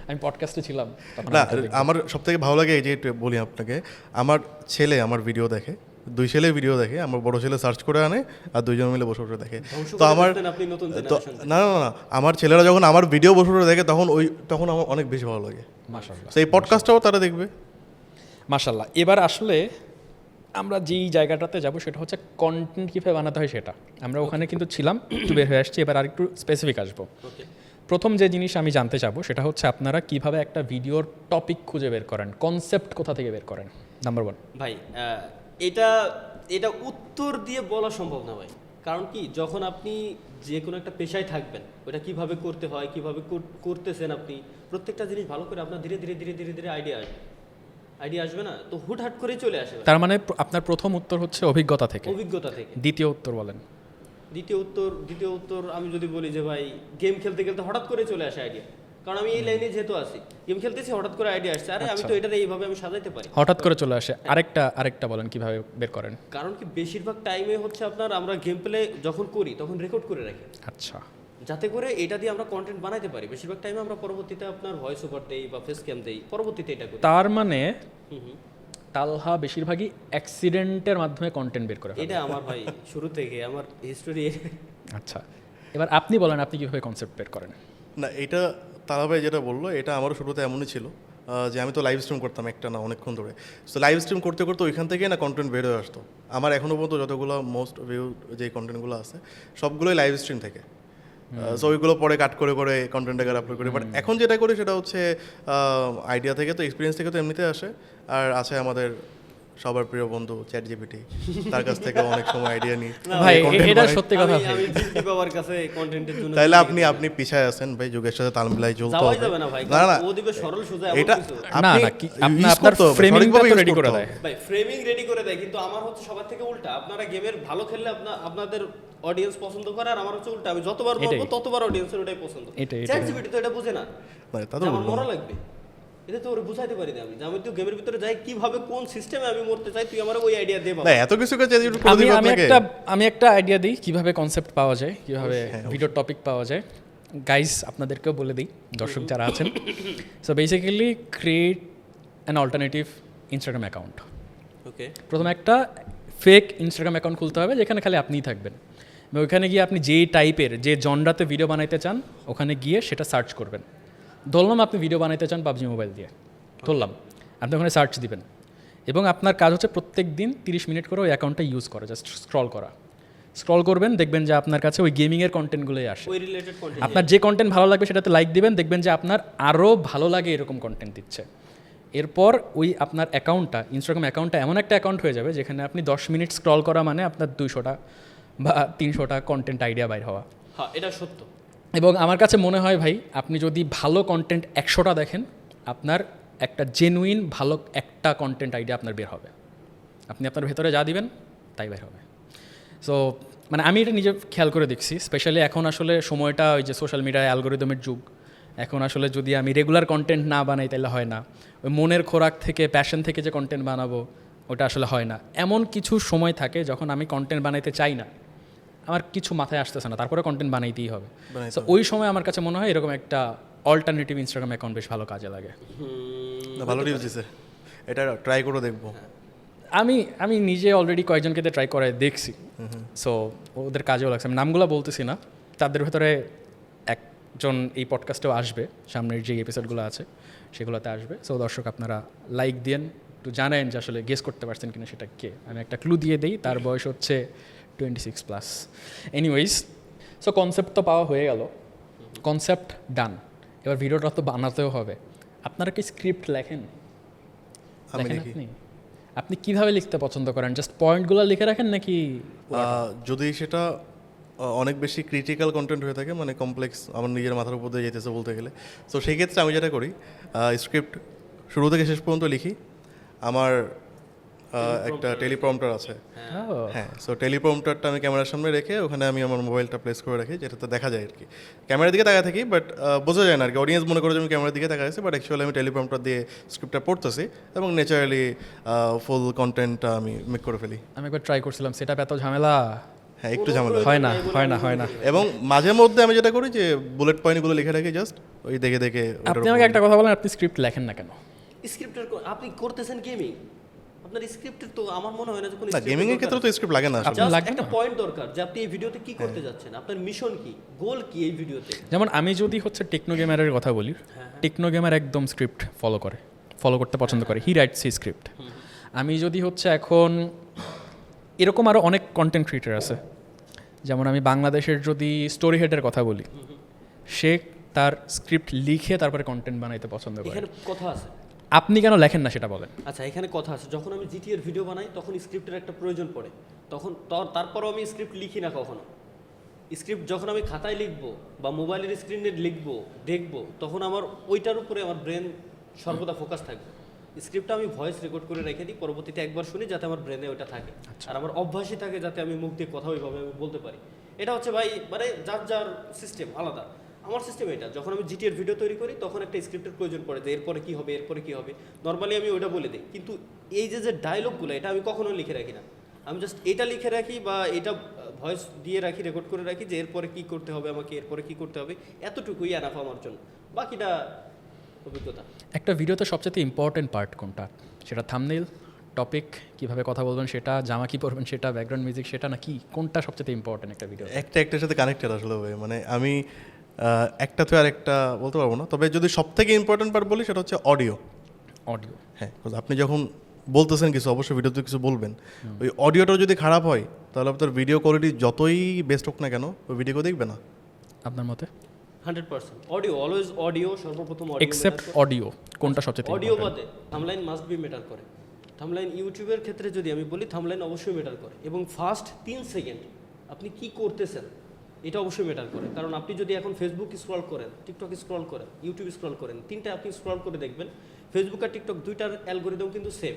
আমি পডকাস্টে ছিলাম না, আমার সব থেকে ভালো লাগে এই যে বলি আপনাকে, আমার ছেলে আমার ভিডিও দেখে, 2 ছেলে ভিডিও দেখে, আমার বড় ছেলে সার্চ করে আনে আর 2 জন মিলে বসে দেখে। তো আমার না আমার ছেলেরা যখন আমার ভিডিও বসে দেখে, তখন আমার অনেক বেশি ভালো লাগে। মাশাআল্লাহ, সেই পডকাস্টটাও তারা দেখবে। মাশাআল্লাহ। এবার আসলে আমরা যেই জায়গাটাতে যাব সেটা হচ্ছে কন্টেন্ট কীভাবে বানাতে হয় সেটা। আমরা ওখানে কিন্তু ছিলাম, একটু বের হয়ে আসছি, এবার আর একটু স্পেসিফিক আসবো। প্রথম যে জিনিস আমি জানতে চাবো সেটা হচ্ছে আপনারা কিভাবে একটা ভিডিওর টপিক খুঁজে বের করেন, কনসেপ্ট কোথা থেকে বের করেন? নাম্বার 1 ভাই, এটা উত্তর দিয়ে বলা সম্ভব না ভাই। কারণ কি, যখন আপনি যে কোনো একটা পেশায় থাকবেন, ওটা কিভাবে করতে হয়, কিভাবে করতেছেন আপনি, প্রত্যেকটা জিনিস ভালো করে আপনার ধীরে ধীরে আইডিয়া আসবে না, তো হুটহাট করে চলে আসে। তার মানে আপনার প্রথম উত্তর হচ্ছে অভিজ্ঞতা থেকে। দ্বিতীয় উত্তর বলেন। দ্বিতীয় উত্তর আমি যদি বলি যে ভাই গেম খেলতে হঠাৎ করে চলে আসে আইডিয়া, কারণ আমি এই লাইনে যেহেতু আছি, গেম খেলতেছি, হঠাৎ করে আইডিয়া আসছে, আরে আমি তো এটা এইভাবে আমি সাজাইতে পারি। হঠাৎ করে চলে আসে। আরেকটা বলেন কিভাবে বের করেন? কারণ কি বেশিরভাগ টাইমে হচ্ছে আপনার আমরা গেম প্লে যখন করি তখন রেকর্ড করে রাখি, আচ্ছা, যাতে করে এটা দিয়ে আমরা কন্টেন্ট বানাইতে পারি। বেশিরভাগ টাইমে আমরা পরবর্তীতে আপনার ভয়েস ওভার দেই বা ফেস ক্যাম দেই, পরবর্তীতে এটা করি। তার মানে হুম হুম। তালহা বেশিরভাগই অ্যাক্সিডেন্টের মাধ্যমে কন্টেন্ট বের করে ফেলে। এটা আমার ভাই শুরু থেকে আমার হিস্টোরি। আচ্ছা, এবার আপনি বলেন আপনি কিভাবে কনসেপ্ট বের করেন? না, এটা তারা ভাই যেটা বললো এটা আমারও শুরুতে এমনই ছিল, যে আমি তো লাইভ স্ট্রিম করতাম একটা না অনেকক্ষণ ধরে। সো লাইভ স্ট্রিম করতে করতে ওইখান থেকে না কন্টেন্ট বের হয়ে আসতো। আমার এখনও পর্যন্ত যতগুলো মোস্ট ভিউ যে কন্টেন্টগুলো আছে সবগুলোই লাইভ স্ট্রিম থেকে। সো ওইগুলো পরে কাট করে করে কন্টেন্ট আকারে আপলোড করি। বাট এখন যেটা করি সেটা হচ্ছে আইডিয়া থেকে, তো এক্সপিরিয়েন্স থেকে তো এমনিতে আসে, আর আছে আমাদের সবার প্রিয় বন্ধু চ্যাট জিপিটি, তার কাছ থেকে অনেক সময় আইডিয়া নিই। ভাই content এটা বানাই। সত্যি কথা ভাই। আমি জিপি বাবার কাছে কন্টেন্টের জন্য তাইলে আপনি পিছায় আছেন ভাই, যুগের সাথে তাল মিলাই চলতে যাওয়াই হবে। যাবে না ভাই, না না, ও দিবে সরল সোজা এমন এটা কিছু। না, আপনি না, use আপনার করতে হবে, ফ্রেমিংটা সঠিকভাবে তো use রেডি করে করতে দেয়। হবে। ভাই ফ্রেমিং রেডি করে দেয়, কিন্তু আমার হচ্ছে সবার থেকে উল্টা। আপনারা গেমের ভালো খেললে আপনাদের অডিয়েন্স পছন্দ করে, আর আমার হচ্ছে উল্টা, আমি যতবার বলবো এটাই। ততবার অডিয়েন্সের ওটাই পছন্দ। এটাই। চ্যাট জিপিটি তো এটা বুঝে না, না, তা তো যে আমার বলবো মরা না। লাগবে, এটা তো ওরে বুঝাইতে পারি না আমি, যে আমি তো গেমের ভিতরে যাই কিভাবে কোন সিস্টেমে আমি মরতে চাই, তুই আমার ওই আইডিয়া দে বাবা। না, এত কিছু কাজ করে আমি দিবে আমি আপনাকে। আমি একটা আইডিয়া দিই কিভাবে কনসেপ্ট পাওয়া যায়, কিভাবে ভিডিও টপিক পাওয়া যায়। গাইস আপনাদেরকেও বলে দিই, দর্শক যারা আছেন। So basically create an alternative Instagram account. Okay, প্রথমে একটা ফেক ইনস্টাগ্রাম অ্যাকাউন্ট খুলতে হবে যেখানে খালি আপনিই থাকবেন। ওইখানে গিয়ে আপনি যেই টাইপের যে জনরাতে ভিডিও বানাইতে চান ওখানে গিয়ে সেটা সার্চ করবেন। ধরলাম আপনি ভিডিও বানাইতে চান পাবজি মোবাইল দিয়ে, ধরলাম আপনি ওখানে সার্চ দিবেন, এবং আপনার কাজ হচ্ছে প্রত্যেক দিন 30 মিনিট করে ওই অ্যাকাউন্টটা ইউজ করা, জাস্ট স্ক্রল করবেন, দেখবেন যে আপনার কাছে ওই গেমিংয়ের কন্টেন্টগুলোই আসে। ওই রিলেটেড কন্টেন্ট। আপনার যে কন্টেন্ট ভালো লাগবে সেটাতে লাইক দিবেন, দেখবেন যে আপনার আরও ভালো লাগে এরকম কন্টেন্ট দিচ্ছে। এরপর ওই আপনার অ্যাকাউন্টটা, ইনস্টাগ্রাম অ্যাকাউন্টটা এমন একটা অ্যাকাউন্ট হয়ে যাবে যেখানে আপনি 10 মিনিট স্ক্রল করা মানে আপনার 200টা বা 300টা কন্টেন্ট আইডিয়া বাইর হওয়া। হ্যাঁ, এটা সত্য। এবং আমার কাছে মনে হয় ভাই, আপনি যদি ভালো কন্টেন্ট 100টা দেখেন, আপনার একটা জেনুইন ভালো একটা কন্টেন্ট আইডিয়া আপনার বের হবে। আপনি আপনার ভেতরে যা দিবেন তাই বের হবে। সো মানে আমি এটা নিজে খেয়াল করে দেখছি, স্পেশালি এখন আসলে সময়টা ওই যে সোশ্যাল মিডিয়া অ্যালগোরিদমের যুগ। এখন আসলে যদি আমি রেগুলার কন্টেন্ট না বানাই তাহলে হয় না। ওই মনের খোরাক থেকে, প্যাশন থেকে যে কন্টেন্ট বানাবো ওটা আসলে হয় না। এমন কিছু সময় থাকে যখন আমি কন্টেন্ট বানাইতে চাই না, আমার কিছু মাথায় আসতেছে না, তারপরে কন্টেন্ট বানাইতেই হবে। সো ওই সময় আমার কাছে মনে হয় এরকম একটা অল্টারনেটিভ ইনস্টাগ্রাম অ্যাকাউন্ট বেশ ভালো কাজে লাগে। না, ভালো টিপস দিছে, এটা ট্রাই করে দেখবো। আমি নিজে অলরেডি কয়েকজনকে ট্রাই করে দেখছি। সো ওদের কাজেও লাগছে। আমি নামগুলো বলতেছি না, তাদের ভেতরে একজন এই পডকাস্টেও আসবে, সামনের যে এপিসোডগুলো আছে সেগুলোতে আসবে। সো দর্শক আপনারা লাইক দিন, একটু জানেন যে আসলে গেস করতে পারছেন কিনা সেটা কে। আমি একটা ক্লু দিয়ে দিই, তার বয়স হচ্ছে 26+। এনিওয়েজ, সো কনসেপ্ট তো পাওয়া হয়ে গেল, কনসেপ্ট ডান, এবার ভিডিওটা তো বানাতেও হবে। আপনারা কি স্ক্রিপ্ট লেখেন? আমি লেখেন দেখি। আপনি কিভাবে লিখতে পছন্দ করেন? জাস্ট পয়েন্টগুলো লিখে রাখেন নাকি? যদি সেটা অনেক বেশি ক্রিটিক্যাল কন্টেন্ট হয়ে থাকে, মানে কমপ্লেক্স, আমার নিজের মাথার উপর দিয়ে যেতেছে বলতে গেলে, সো সেই ক্ষেত্রে আমি যেটা করি, স্ক্রিপ্ট শুরু থেকে শেষ পর্যন্ত লিখি। আমার একটা টেলিপ্রম্পটার আছে। হ্যাঁ, সো টেলিপ্রম্পটারটা আমি ক্যামেরার সামনে রেখে ওখানে আমি আমার মোবাইলটা প্লেস করে রাখি, যেটাতে দেখা যায় আর কি। ক্যামেরার দিকে তাকায় থাকি, বাট বোঝা যায় না আর কি, অডিয়েন্স মনে করে যে আমি ক্যামেরার দিকে তাকায় আছি, বাট অ্যাকচুয়ালি আমি টেলিপ্রম্পটার দিয়ে স্ক্রিপ্টটা পড়তেছি এবং ন্যাচারালি ফুল কন্টেন্টটা আমি মেক করে ফেলি। আমি একবার ট্রাই করছিলাম, সেটা এত ঝামেলা। হ্যাঁ, একটু ঝামেলা হয় না। এবং মাঝে মধ্যে আমি যেটা করি যে বুলেট পয়েন্টগুলো লিখে রাখি, জাস্ট ওই দেখে দেখে। আপনি আমাকে একটা কথা বলেন, আপনি স্ক্রিপ্ট লেখেন না কেন? স্ক্রিপ্টের আপনি করতেছেন গেমিং, আপনার স্ক্রিপ্টের তো আমার মনে হয় না যে কোনো না, গেমিং এর ক্ষেত্রে তো স্ক্রিপ্ট লাগে না আসলে। জাস্ট লাগবে একটা না? পয়েন্ট দরকার যে আপনি এই ভিডিওতে কি করতে যাচ্ছেন, আপনার মিশন কি, গোল কি এই ভিডিওতে। যেমন আমি যদি হচ্ছে টেকনো গেমারের কথা বলি, টেকনো গেমার একদম স্ক্রিপ্ট ফলো করতে পছন্দ করে, হি রাইটস হি স্ক্রিপ্ট। আমি যদি হচ্ছে এখন এরকম আরও অনেক কন্টেন্ট ক্রিয়েটার আছে, যেমন আমি বাংলাদেশের যদি স্টোরি হেডের কথা বলি, সে তার স্ক্রিপ্ট লিখে তারপরে কন্টেন্ট বানাইতে পছন্দ করে। এখানে কথা আছে, আপনি কেন লেখেন না সেটা বলেন। আচ্ছা এখানে কথা আছে, যখন আমি জিটি এর ভিডিও বানাই তখন স্ক্রিপ্টের একটা প্রয়োজন পড়ে, তখন তারপরও আমি স্ক্রিপ্ট লিখি না কখনো। স্ক্রিপ্ট যখন আমি খাতায় লিখবো বা মোবাইলের স্ক্রিনে লিখবো দেখবো, তখন আমার ওইটার উপরে আমার ব্রেন সর্বদা ফোকাস থাকবে। স্ক্রিপ্টটা আমি ভয়েস রেকর্ড করে রেখে দিই, পরবর্তীতে একবার শুনি যাতে আমার ব্রেনে ওটা থাকে, আর আমার অভ্যাসই থাকে যাতে আমি মুখ দিয়ে কথা ওইভাবে আমি বলতে পারি। এটা হচ্ছে ভাই মানে যার যার সিস্টেম আলাদা। আমার সিস্টেম এটা, যখন আমি জিটিএর ভিডিও তৈরি করি তখন একটা স্ক্রিপ্টের প্রয়োজন পড়ে যে এরপরে কী হবে, এরপরে কী হবে, নর্মালি আমি ওইটা বলে দিই। কিন্তু এই যে ডায়লগগুলো, এটা আমি কখনো লিখে রাখি না। আমি জাস্ট এটা লিখে রাখি বা এটা ভয়েস দিয়ে রাখি, রেকর্ড করে রাখি যে এরপরে কী করতে হবে আমাকে, এরপরে কী করতে হবে, এতটুকুই এনাফ আমার জন্য, বাকিটা অভিজ্ঞতা। একটা ভিডিওতে সবচেয়ে ইম্পর্টেন্ট পার্ট কোনটা? সেটা থাম্বনেইল, টপিক, কিভাবে কথা বলবেন সেটা, জামা কি পরবেন সেটা, ব্যাকগ্রাউন্ড মিউজিক সেটা, নাকি কোনটা সবচেয়ে ইম্পর্টেন্ট একটা ভিডিও? একটার সাথে কানেক্টেড আসলে ভাই, মানে আমি একটা তো আর একটা বলতে পারবো না, তবে যদি সব থেকে ইম্পর্টেন্ট পার্ট বলি সেটা হচ্ছে অডিও। অডিও, হ্যাঁ, because আপনি যখন বলতেছেন কিছু, অবশ্যই ভিডিওতে কিছু বলবেন, ওই অডিওটাও যদি খারাপ হয় তাহলে আপনার ভিডিও কোয়ালিটি যতই বেস্ট হোক না কেন ওই ভিডিও দেখবে না। আপনার মতে? 100% অডিও, অলওয়েজ অডিও, সর্বপ্রথম অডিও। এক্সেপ্ট অডিও, কোনটা সবচেয়ে অডিও ইম্পর্টেন্ট? বাদে থাম্বলাইন মাস্ট বি ম্যাটার করে। থাম্বলাইন ইউটিউবের ক্ষেত্রে যদি আমি বলি, থাম্বলাইন অবশ্যই ম্যাটার করে, এবং ফার্স্ট 3 সেকেন্ড আপনি কি করতেছেন এটা অবশ্যই ম্যাটার করে। কারণ আপনি যদি এখন ফেসবুক স্ক্রল করেন, টিকটক স্ক্রল করেন, ইউটিউব স্ক্রল করেন, তিনটা আপনি স্ক্রল করে দেখবেন, ফেসবুক আর টিকটক দুইটার অ্যালগোরিদম কিন্তু সেম।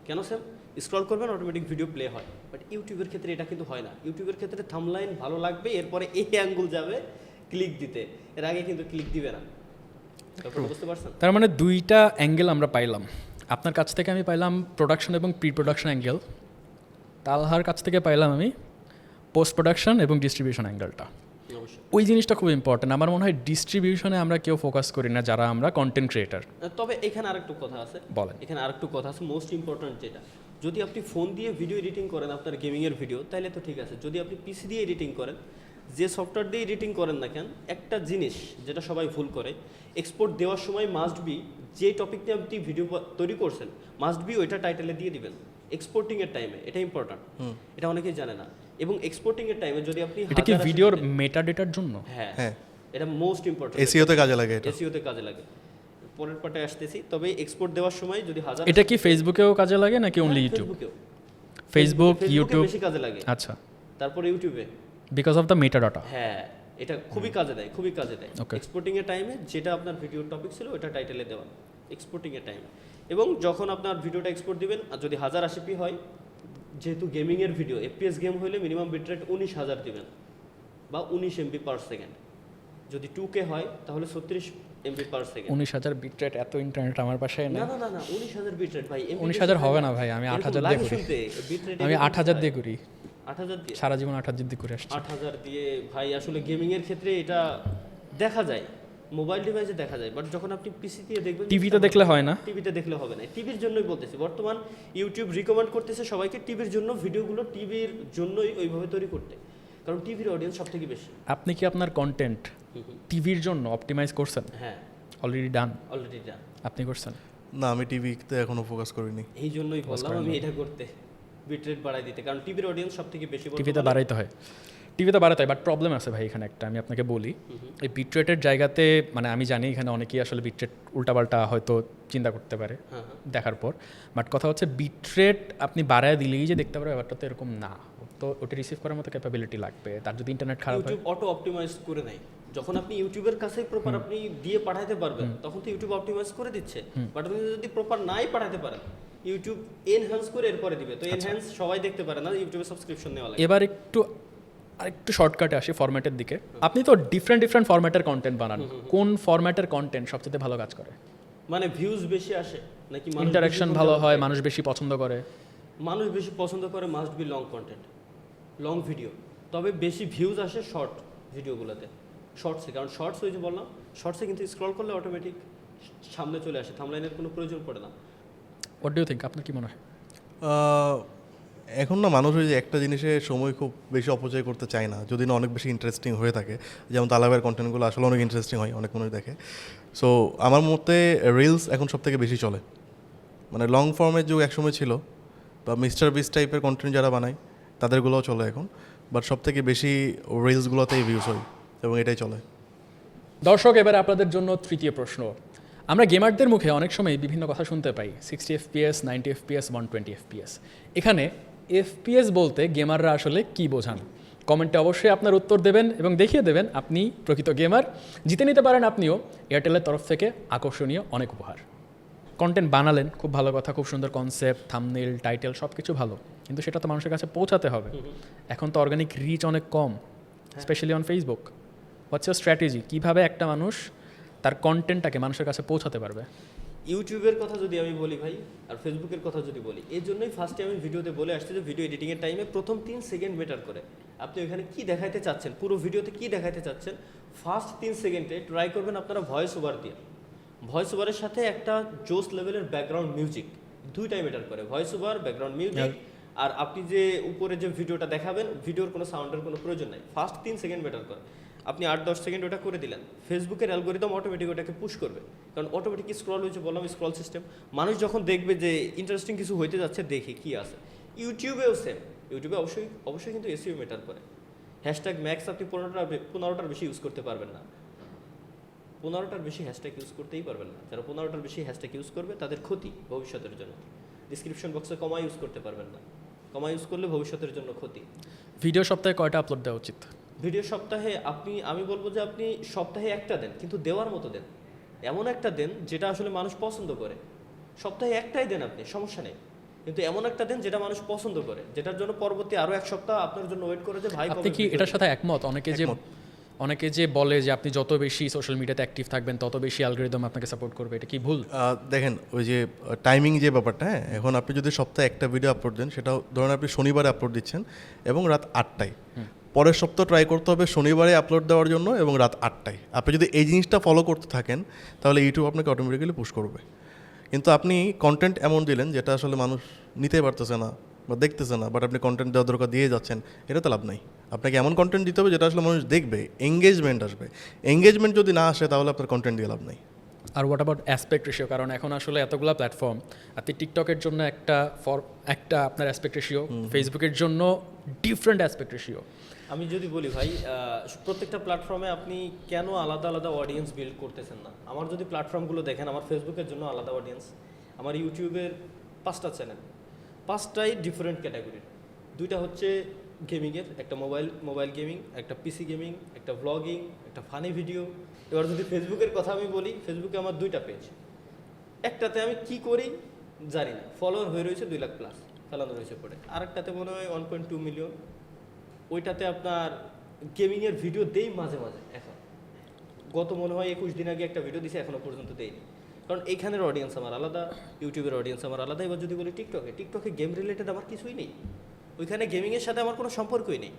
কেন সেম? স্ক্রল করবেন অটোমেটিক ভিডিও প্লে হয়, বাট ইউটিউবের ক্ষেত্রে এটা কিন্তু হয় না। ইউটিউবের ক্ষেত্রে থাম্বলাইন ভালো লাগবে, এরপরে এই অ্যাঙ্গুল যাবে ক্লিক দিতে, এর আগে কিন্তু ক্লিক দিবে না। ব্যাপারটা বুঝতে পারছেন? তার মানে দুইটা অ্যাঙ্গেল আমরা পাইলাম। আপনার কাছ থেকে আমি পাইলাম প্রোডাকশন এবং প্রি প্রোডাকশন অ্যাঙ্গেল, তালহার কাছ থেকে পাইলাম আমি পোস্ট প্রোডাকশন এবং ডিস্ট্রিবিউশন অ্যাঙ্গেলটা। অবশ্যই। ওই জিনিসটা খুব ইম্পর্টেন্ট। আমার মনে হয় ডিস্ট্রিবিউশনে আমরা কেউ ফোকাস করি না যারা আমরা কন্টেন্ট ক্রিয়েটার। তবে এখানে আরেকটু কথা আছে, বলেন। এখানে আরেকটু কথা আছে, মোস্ট ইম্পর্ট্যান্ট যেটা, যদি আপনি ফোন দিয়ে ভিডিও এডিটিং করেন আপনার গেমিংয়ের ভিডিও, তাহলে তো ঠিক আছে। যদি আপনি পিসি দিয়ে এডিটিং করেন, যে সফটওয়্যার দিয়ে এডিটিং করেন না কেন, একটা জিনিস যেটা সবাই ভুল করে, এক্সপোর্ট দেওয়ার সময় মাস্ট বি যে টপিক নিয়ে আপনি ভিডিও তৈরি করছেন মাস্ট বি ওইটা টাইটেলে দিয়ে দিবেন এক্সপোর্টিংয়ের টাইমে। এটা ইম্পর্ট্যান্ট, এটা অনেকেই জানে না। এবং এক্সপোর্টিংয়ের টাইমে যদি আপনি এটা কি ভিডিওর মেটা ডেটার জন্য? হ্যাঁ, হ্যাঁ, এটা মোস্ট ইম্পর্ট্যান্ট, এসইওতে কাজে লাগে এটা। এসইওতে কাজে লাগে। পরের পার্টে আসতেছি। তবে এক্সপোর্ট দেওয়ার সময় যদি এটা কি ফেসবুকেও কাজে লাগে নাকি অনলি ইউটিউব? ফেসবুক, ইউটিউব বেশি কাজে লাগে। আচ্ছা, তারপরে ইউটিউবে because of the meta data. হ্যাঁ, এটা খুবই কাজে দেয়, খুবই কাজে দেয়। Okay. এক্সপোর্টিং এর টাইমে যেটা আপনার ভিডিওর টপিক ছিল ওটা টাইটেলে দেওয়া এক্সপোর্টিং এর টাইমে। এবং যখন আপনার ভিডিওটা এক্সপোর্ট দিবেন, আর যদি 1080p হয়, যেহেতু গেমিং এর ভিডিও, এফপিএস গেম হলে মিনিমাম বিটরেট 19000 দিবেন বা 19 MB পার সেকেন্ড। যদি 2K হয় তাহলে 36 MB পার সেকেন্ড। 19000 বিটরেট, এত ইন্টারনেট আমার বাসায় নেই। না 19000 বিটরেট ভাই। 19000 হবে না ভাই, আমি 8000 দিয়ে করি। আমি 8000 দিয়ে করি, 8000 দিয়ে সারা জীবন 8000 দিয়ে করে আসছি। 8000 দিয়ে ভাই আসলে গেমিং এর ক্ষেত্রে এটা দেখা যায়, মোবাইল ডিভাইসে দেখা যায়, বাট যখন আপনি পিসি দিয়ে দেখবেন, টিভিতে দেখলে হয় না। টিভিতে দেখলে হবে না। টিভির জন্যই বলতেছি, বর্তমান ইউটিউব রিকমেন্ড করতেছে সবাইকে টিভির জন্য ভিডিওগুলো টিভির জন্যই ওইভাবে তৈরি করতে, কারণ টিভির অডিয়েন্স সব থেকে বেশি। আপনি কি আপনার কন্টেন্ট টিভির জন্য অপটিমাইজ করছেন? হ্যাঁ, অলরেডি ডান। Already done. আপনি করছেন? না, আমি টিভিতে এখনো ফোকাস করিনি। এই জন্যই বললাম আমি এটা করতে, বিটরেট বাড়াই দিতে, কারণ টিভির অডিয়েন্স সব থেকে বেশি। টিভিতে বাড়াইতে হয়, টিভিতে বাড়াতে হয়, বাট প্রবলেম আছে ভাই এখানে একটা, আমি আপনাকে বলি। এই বিটরেটের জায়গাতে, মানে আমি জানি এখানে অনেকেই আসলে বিটরেট উল্টাপাল্টা হয়তো চিন্তা করতে পারে দেখার পর, বাট কথা হচ্ছে বিটরেট আপনি বাড়ায় দিলেই যে দেখতে পারে, ব্যাপারটা তো এরকম না। তো ওটা রিসিভ করার মতো ক্যাপাবিলিটি লাগবে, তার যদি ইন্টারনেট খারাপ হয়। ইউটিউব অটো অপটিমাইজ করে নেয়, যখন আপনি ইউটিউবের কাছে প্রপার আপনি দিয়ে পাঠাতে পারবেন তখন তো ইউটিউব অপটিমাইজ করে দিচ্ছে। বাট আপনি যদি প্রপার নাই পাঠাতে পারেন, ইউটিউব এনহ্যান্স করে এরপরে দিবে। তো এনহ্যান্স সবাই দেখতে পারে না, ইউটিউবে সাবস্ক্রিপশন নেওয়া লাগে। এবার আরেকটু শর্টকাটে আসি ফরম্যাটের দিকে। আপনি তো ডিফারেন্ট ফরম্যাটের কন্টেন্ট বানান, কোন ফরম্যাটের কন্টেন্ট সবচেয়ে ভালো কাজ করে? মানে ভিউজ বেশি আসে নাকি ইন্টারাকশন ভালো হয়, মানুষ বেশি পছন্দ করে? মানুষ বেশি পছন্দ করে must be long content, long video. তবে বেশি ভিউজ আসে শর্ট ভিডিওগুলোতে, শর্টসে, কারণ শর্টস ওই যে বললাম, শর্টসে কিন্তু স্ক্রল করলে অটোমেটিক সামনে চলে আসে, থাম্বলাইনের কোনো প্রয়োজন পড়ে না। হোয়াট ডু ইউ থিঙ্ক, আপনার কি মনে হয়? এখন না মানুষ ওই যে একটা জিনিসে সময় খুব বেশি অপচয় করতে চায় না, যদি না অনেক বেশি ইন্টারেস্টিং হয়ে থাকে। যেমন তালাবের কন্টেন্টগুলো আসলে অনেক ইন্টারেস্টিং হয়, অনেক মানুষ দেখে। সো আমার মতে রিলস এখন সব থেকে বেশি চলে। মানে লং ফর্মের যুগ একসময় ছিল, বা মিস্টার বিস্ট টাইপের কন্টেন্ট যারা বানায় তাদেরগুলোও চলে এখন, বাট সব থেকে বেশি রিলসগুলোতেই ভিউজ হয় এবং এটাই চলে। দর্শক, এবারে আপনাদের জন্য তৃতীয় প্রশ্ন। আমরা গেমারদের মুখে অনেক সময় বিভিন্ন কথা শুনতে পাই, 60 FPS, 90 FPS, 120 FPS। এখানে FPS বলতে গেমাররা আসলে কি বোঝান? কমেন্টে অবশ্যই আপনার উত্তর দেবেন এবং দেখিয়ে দেবেন আপনি প্রকৃত গেমার। জিতে নিতে পারেন আপনিও এয়ারটেলের তরফ থেকে আকর্ষণীয় অনেক উপহার। কন্টেন্ট বানালেন, খুব ভালো কথা, খুব সুন্দর কনসেপ্ট, থাম্বনেইল, টাইটেল সব কিছু ভালো, কিন্তু সেটা তো মানুষের কাছে পৌঁছাতে হবে। এখন তো অর্গানিক রিচ অনেক কম, specially on Facebook. What's your strategy, কীভাবে একটা মানুষ তার কন্টেন্টটাকে মানুষের কাছে পৌঁছাতে পারবে? ইউটিউবের কথা যদি আমি বলি ভাই, আর ফেসবুকের কথা যদি বলি, এই জন্যই ফার্স্টে আমি ভিডিওতে বলে আসছি যে ভিডিও এডিটিংয়ের টাইমে প্রথম 3 সেকেন্ড ম্যাটার করে। আপনি ওইখানে কী দেখাইতে চাচ্ছেন, পুরো ভিডিওতে কী দেখাইতে চাচ্ছেন, ফার্স্ট 3 সেকেন্ডে ট্রাই করবেন আপনারা ভয়েস ওভার দিয়ে। ভয়েস ওভারের সাথে একটা জোস লেভেলের ব্যাকগ্রাউন্ড মিউজিক, দুইটাই ম্যাটার করে, ভয়েস ওভার, ব্যাকগ্রাউন্ড মিউজিক। আর আপনি যে উপরে যে ভিডিওটা দেখাবেন, ভিডিওর কোনো সাউন্ডের কোনো প্রয়োজন নাই, ফার্স্ট 3 সেকেন্ড ম্যাটার করে। আপনি 8-10 সেকেন্ড ওটা করে দিলেন, ফেসবুকের অ্যালগোরিদম অটোমেটিক ওটাকে পুশ করবে, কারণ অটোমেটিক স্ক্রল হয়েছে, বললাম স্ক্রল সিস্টেম। মানুষ যখন দেখবে যে ইন্টারেস্টিং কিছু হইতে যাচ্ছে, দেখে কি আছে। ইউটিউবেও সেম, ইউটিউবে অবশ্যই কিন্তু এসইও ম্যাটার করে। হ্যাশট্যাগ ম্যাক্স আপনি 15টার বেশি ইউজ করতে পারবেন না, 15টার বেশি হ্যাশট্যাগ ইউজ করতেই পারবেন না। যারা 15টার বেশি হ্যাশট্যাগ ইউজ করবে তাদের ক্ষতি ভবিষ্যতের জন্য। ডিসক্রিপশন বক্সে কমা ইউজ করতে পারবেন না, কমা ইউজ করলে ভবিষ্যতের জন্য ক্ষতি। ভিডিও সপ্তাহে কয়টা আপলোড দেওয়া উচিত? ভিডিও সপ্তাহে আমি বলবো যে আপনি সপ্তাহে একটা দেন, কিন্তু দেওয়ার মতো দেন, এমন একটা দেন যেটা আসলে মানুষ পছন্দ করে। সপ্তাহে একটাই দেন আপনি, সমস্যা নেই, কিন্তু এমন একটা দেন যেটা মানুষ পছন্দ করে, যেটার জন্য পরবর্তী আরও 1 সপ্তাহ আপনার জন্য ওয়েট করে যে ভাই আপনি কি এটার সাথে একমত? অনেকে যে বলে যে আপনি যত বেশি সোশ্যাল মিডিয়াতে অ্যাক্টিভ থাকবেন তত বেশি অ্যালগরিদম আপনাকে সাপোর্ট করবে, এটা কি ভুল? দেখেন ওই যে টাইমিং যে ব্যাপারটা, হ্যাঁ, এখন আপনি যদি সপ্তাহে একটা ভিডিও আপলোড দেন, সেটা ধরুন আপনি শনিবারে আপলোড দিচ্ছেন এবং রাত 8টায়, পরের সপ্তাহ ট্রাই করতে হবে শনিবারে আপলোড দেওয়ার জন্য এবং রাত 8টায়। আপনি যদি এই জিনিসটা ফলো করতে থাকেন তাহলে ইউটিউব আপনাকে অটোমেটিক্যালি পুশ করবে। কিন্তু আপনি কন্টেন্ট এমন দিলেন যেটা আসলে মানুষ নিতে পারতেছে না বা দেখতেছে না, বাট আপনি কন্টেন্ট দেওয়ার দরকার দিয়ে যাচ্ছেন, এটা তো লাভ নাই। আপনাকে এমন কন্টেন্ট দিতে হবে যেটা আসলে মানুষ দেখবে, এঙ্গেজমেন্ট আসবে। এঙ্গেজমেন্ট যদি না আসে তাহলে আপনার কন্টেন্ট দিয়ে লাভ নাই। আর হোয়াট অ্যাবাউট অ্যাসপেক্ট রেশিও? কারণ এখন আসলে এতগুলো প্ল্যাটফর্ম, আপনি টিকটকের জন্য একটা আপনার অ্যাসপেক্ট রেশিও, ফেসবুকের জন্য ডিফারেন্ট অ্যাসপেক্ট রেশিও। আমি যদি বলি ভাই, প্রত্যেকটা প্ল্যাটফর্মে আপনি কেন আলাদা আলাদা অডিয়েন্স বিল্ড করতেছেন না? আমার যদি প্ল্যাটফর্মগুলো দেখেন, আমার ফেসবুকের জন্য আলাদা অডিয়েন্স, আমার ইউটিউবের 5টা চ্যানেল, 5টাই ডিফারেন্ট ক্যাটাগরির। 2টা হচ্ছে গেমিংয়ের, একটা মোবাইল গেমিং, একটা পিসি গেমিং, একটা ব্লগিং, একটা ফানি ভিডিও। এবার যদি ফেসবুকের কথা আমি বলি, ফেসবুকে আমার 2টা পেজ, একটাতে আমি কি করি জানি না, ফলোয়ার হয়ে রয়েছে 2 লাখ প্লাস, ফেলানো রয়েছে পড়ে। আরেকটাতে মনে হয় 1.2 মিলিয়ন, ওইটাতে আপনার গেমিংয়ের ভিডিও দেই মাঝে মাঝে। এখন গত মনে হয় 21 দিন আগে একটা ভিডিও দিয়েছি, এখনও পর্যন্ত দেইনি, কারণ এইখানের অডিয়েন্স আমার আলাদা, ইউটিউবের অডিয়েন্স আমার আলাদা। এবার যদি বলি টিকটকে গেম রিলেটেড আমার কিছুই নেই, ওইখানে গেমিংয়ের সাথে আমার কোনো সম্পর্কই নেই,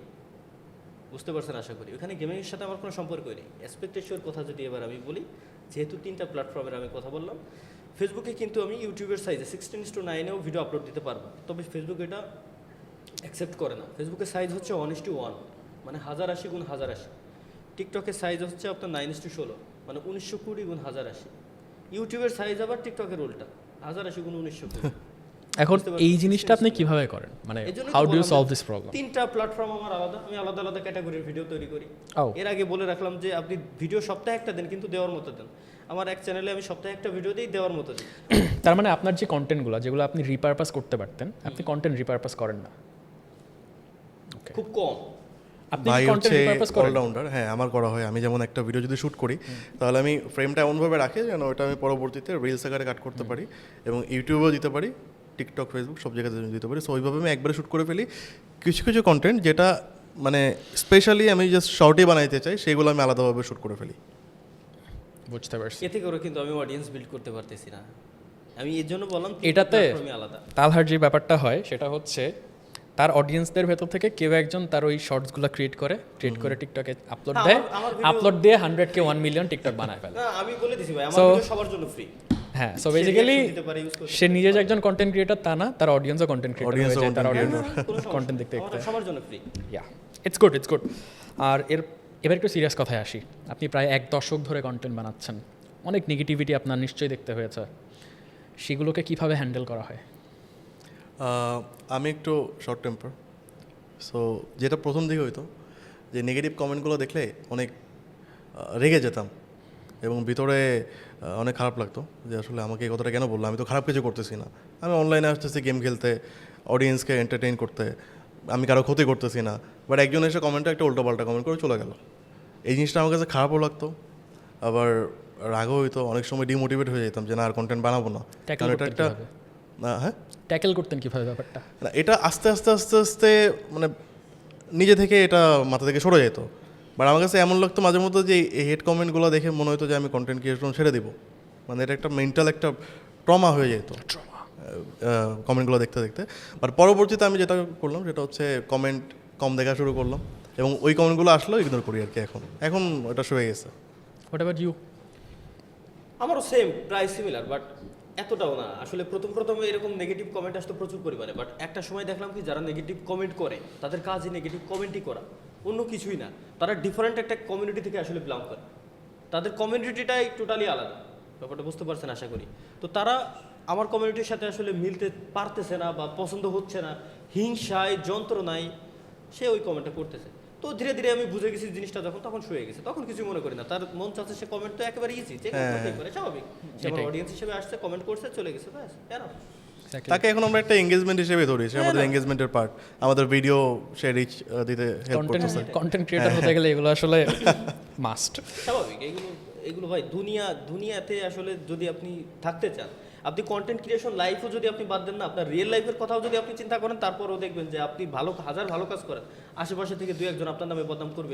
বুঝতে পারছেন আশা করি। ওইখানে গেমিংয়ের সাথে আমার কোনো সম্পর্কই নেই। অ্যাসপেক্ট রেশিওর কথা যদি এবার আমি বলি, যেহেতু 3টা প্ল্যাটফর্মের আমি কথা বললাম, ফেসবুকে কিন্তু আমি ইউটিউবের সাইজে 16:9-এও ভিডিও আপলোড দিতে পারবো, তবে ফেসবুক এটা অ্যাকসেপ্ট করে না। ফেসবুকের সাইজ হচ্ছে 1:1, মানে 1080x1080। টিকটকের সাইজ হচ্ছে আপনার 9:16, মানে 1920x1080। ইউটিউবের সাইজ আবার টিকটকের উল্টা, 1080x1920। এখন এই জিনিসটা আপনি কিভাবে করেন, মানে how do you solve this problem? 3টা প্ল্যাটফর্ম আমার আলাদা, আমি আলাদা আলাদা ক্যাটাগরির ভিডিও তৈরি করি। এর আগে বলে রাখলাম যে আপনি ভিডিও সপ্তাহে একটা দেন, কিন্তু দেওয়ার মতো দেন। আমার এক চ্যানেলে আমি সপ্তাহে একটা ভিডিও দিই, দেওয়ার মতো দিই। তার মানে আপনার যে কন্টেন্টগুলো, যেগুলো আপনি রিপারপাস করতে পারতেন, আপনি কন্টেন্ট রিপারপাস করেন না, খুব কম। আপনি ভাই কন্টেন্ট হচ্ছে রিপারপাস করেন? অলরাউন্ডার, হ্যাঁ আমার করা হয়। আমি যেমন একটা ভিডিও যদি শ্যুট করি তাহলে আমি ফ্রেমটা এমনভাবে রাখি যেন ওটা আমি পরবর্তীতে রিলস আকারে কাট করতে পারি এবং ইউটিউবেও দিতে পারি, টিকটক, ফেসবুক সব জায়গাতে দিতে পারি। সো ওইভাবে আমি একবারে শ্যুট করে ফেলি। কিছু কিছু কন্টেন্ট যেটা মানে স্পেশালি আমি জাস্ট শর্টই বানাইতে চাই, সেগুলো আমি আলাদাভাবে শ্যুট করে ফেলি। বুঝতে পারছি। এতে করে কিন্তু আমি অডিয়েন্স বিল্ড করতে পারতেছি না। আমি এর জন্য বললাম এটাতে আলাদা। তালহার যে ব্যাপারটা হয় সেটা হচ্ছে তার অডিয়েন্সদের ভেতর থেকে কেউ একজন তার ওই শর্টসগুলো ক্রিয়েট করে টিকটকে আপলোড দেয়, আপলোড দিয়ে 100K 1 মিলিয়ন টিকটক বানায় ফেলে। না আমি বলে দিছি ভাই, আমার ভিডিও সবার জন্য ফ্রি। হ্যাঁ, সো বেসিক্যালি সে নিজে যে একজন কন্টেন্ট ক্রিয়েটর তা না, তার অডিয়েন্সও কন্টেন্ট ক্রিয়েটর হয়ে যায়, তার অডিয়েন্স কন্টেন্ট দেখতে দেখতে সবার জন্য ফ্রি। Yeah, it's good. আর এবার একটু সিরিয়াস কথায় আসি। আপনি প্রায় 1 দশক ধরে কন্টেন্ট বানাচ্ছেন, অনেক নেগেটিভিটি আপনার নিশ্চয়ই দেখতে হয়েছে, সেগুলোকে কিভাবে হ্যান্ডেল করা হয়? আমি একটু শর্ট টেম্পার। সো যেটা প্রথম দিকে হইতো যে নেগেটিভ কমেন্টগুলো দেখলে অনেক রেগে যেতাম এবং ভিতরে অনেক খারাপ লাগতো যে আসলে আমাকে এই কথাটা কেন বললো, আমি তো খারাপ কিছু করতেছি না, আমি অনলাইনে আসতেছি গেম খেলতে, অডিয়েন্সকে এন্টারটেইন করতে, আমি কারো ক্ষতি করতেছি না। বাট একজন এসে কমেন্টে একটা উল্টোপাল্টা কমেন্ট করে চলে গেল, এই জিনিসটা আমার কাছে খারাপও লাগতো, আবার রাগও হইতো, অনেক সময় ডিমোটিভেট হয়ে যেতাম যে না আর কন্টেন্ট বানাবো না। কারণ এটা একটা হ্যাঁ ট্যাকেল করতেন কীভাবে ব্যাপারটা? না, এটা আস্তে আস্তে মানে নিজে থেকে এটা মাথা থেকে সরে যেত বাট আমার কাছে এমন লাগতো মাঝে মধ্যে যে এই হেড কমেন্টগুলো দেখে মনে হতো যে আমি কন্টেন্ট ক্রিয়েশন ছেড়ে দিব, মানে এটা একটা মেন্টাল একটা ট্রমা হয়ে যেত কমেন্টগুলো দেখতে দেখতে। বাট পরবর্তীতে আমি যেটা করলাম সেটা হচ্ছে কমেন্ট কম দেখা শুরু করলাম, এবং ওই কমেন্টগুলো আসলেও ইগনোর করি আর কি। এখন ওটা শুয়ে গেছে। What about you? আমারও সেম, প্রায় সিমিলার, বাট এতটাও না। আসলে প্রথম এরকম নেগেটিভ কমেন্ট আসতো প্রচুর পরিমাণে, বাট একটা সময় দেখলাম কি যারা নেগেটিভ কমেন্ট করে তাদের কাজই নেগেটিভ কমেন্টই করা, অন্য কিছুই না। তারা ডিফারেন্ট একটা কমিউনিটি থেকে আসলে বিলং করে, তাদের কমিউনিটিটাই টোটালি আলাদা। ব্যাপারটা বুঝতে পারছেন আশা করি। তো তারা আমার কমিউনিটির সাথে আসলে মিলতে পারতেছে না বা পছন্দ হচ্ছে না, হিংসায় যন্ত্রণায় সে ওই কমেন্টটা করতেছে। তো ধীরে ধীরে আমি বুঝে গেছি জিনিসটা, তখন শুয়ে গেছে, তখন কিছু মনে করি না। তার মন চাচ্ছে সে কমেন্ট তো একেবারে ইজি, যে করে স্বাভাবিক, সে আমার অডিয়েন্স হিসেবে আসছে, কমেন্ট করছে, চলে গেছে, ব্যাস এনাফ। তাকে এখন আমরা একটা এঙ্গেজমেন্ট হিসেবে ধরি, সে আমাদের এঙ্গেজমেন্টের পার্ট, আমাদের ভিডিও সে রিচ দিতে হেল্প করতেছে। কন্টেন্ট ক্রিয়েটর হতে গেলে এগুলো আসলে মাস্ট, স্বাভাবিক। এগুলো ভাই দুনিয়াতে আসলে যদি আপনি থাকতে চান, আপনি কন্টেন্ট ক্রিয়েশন লাইফও যদি আপনি বাদ দেন না, আপনার রিয়েল লাইফের কথাও যদি আপনি চিন্তা করেন, তারপরও দেখবেন যে আপনি ভালো কাজ করেন, আশেপাশে থেকে দুই একজন আপনার নামে বদনাম করবে।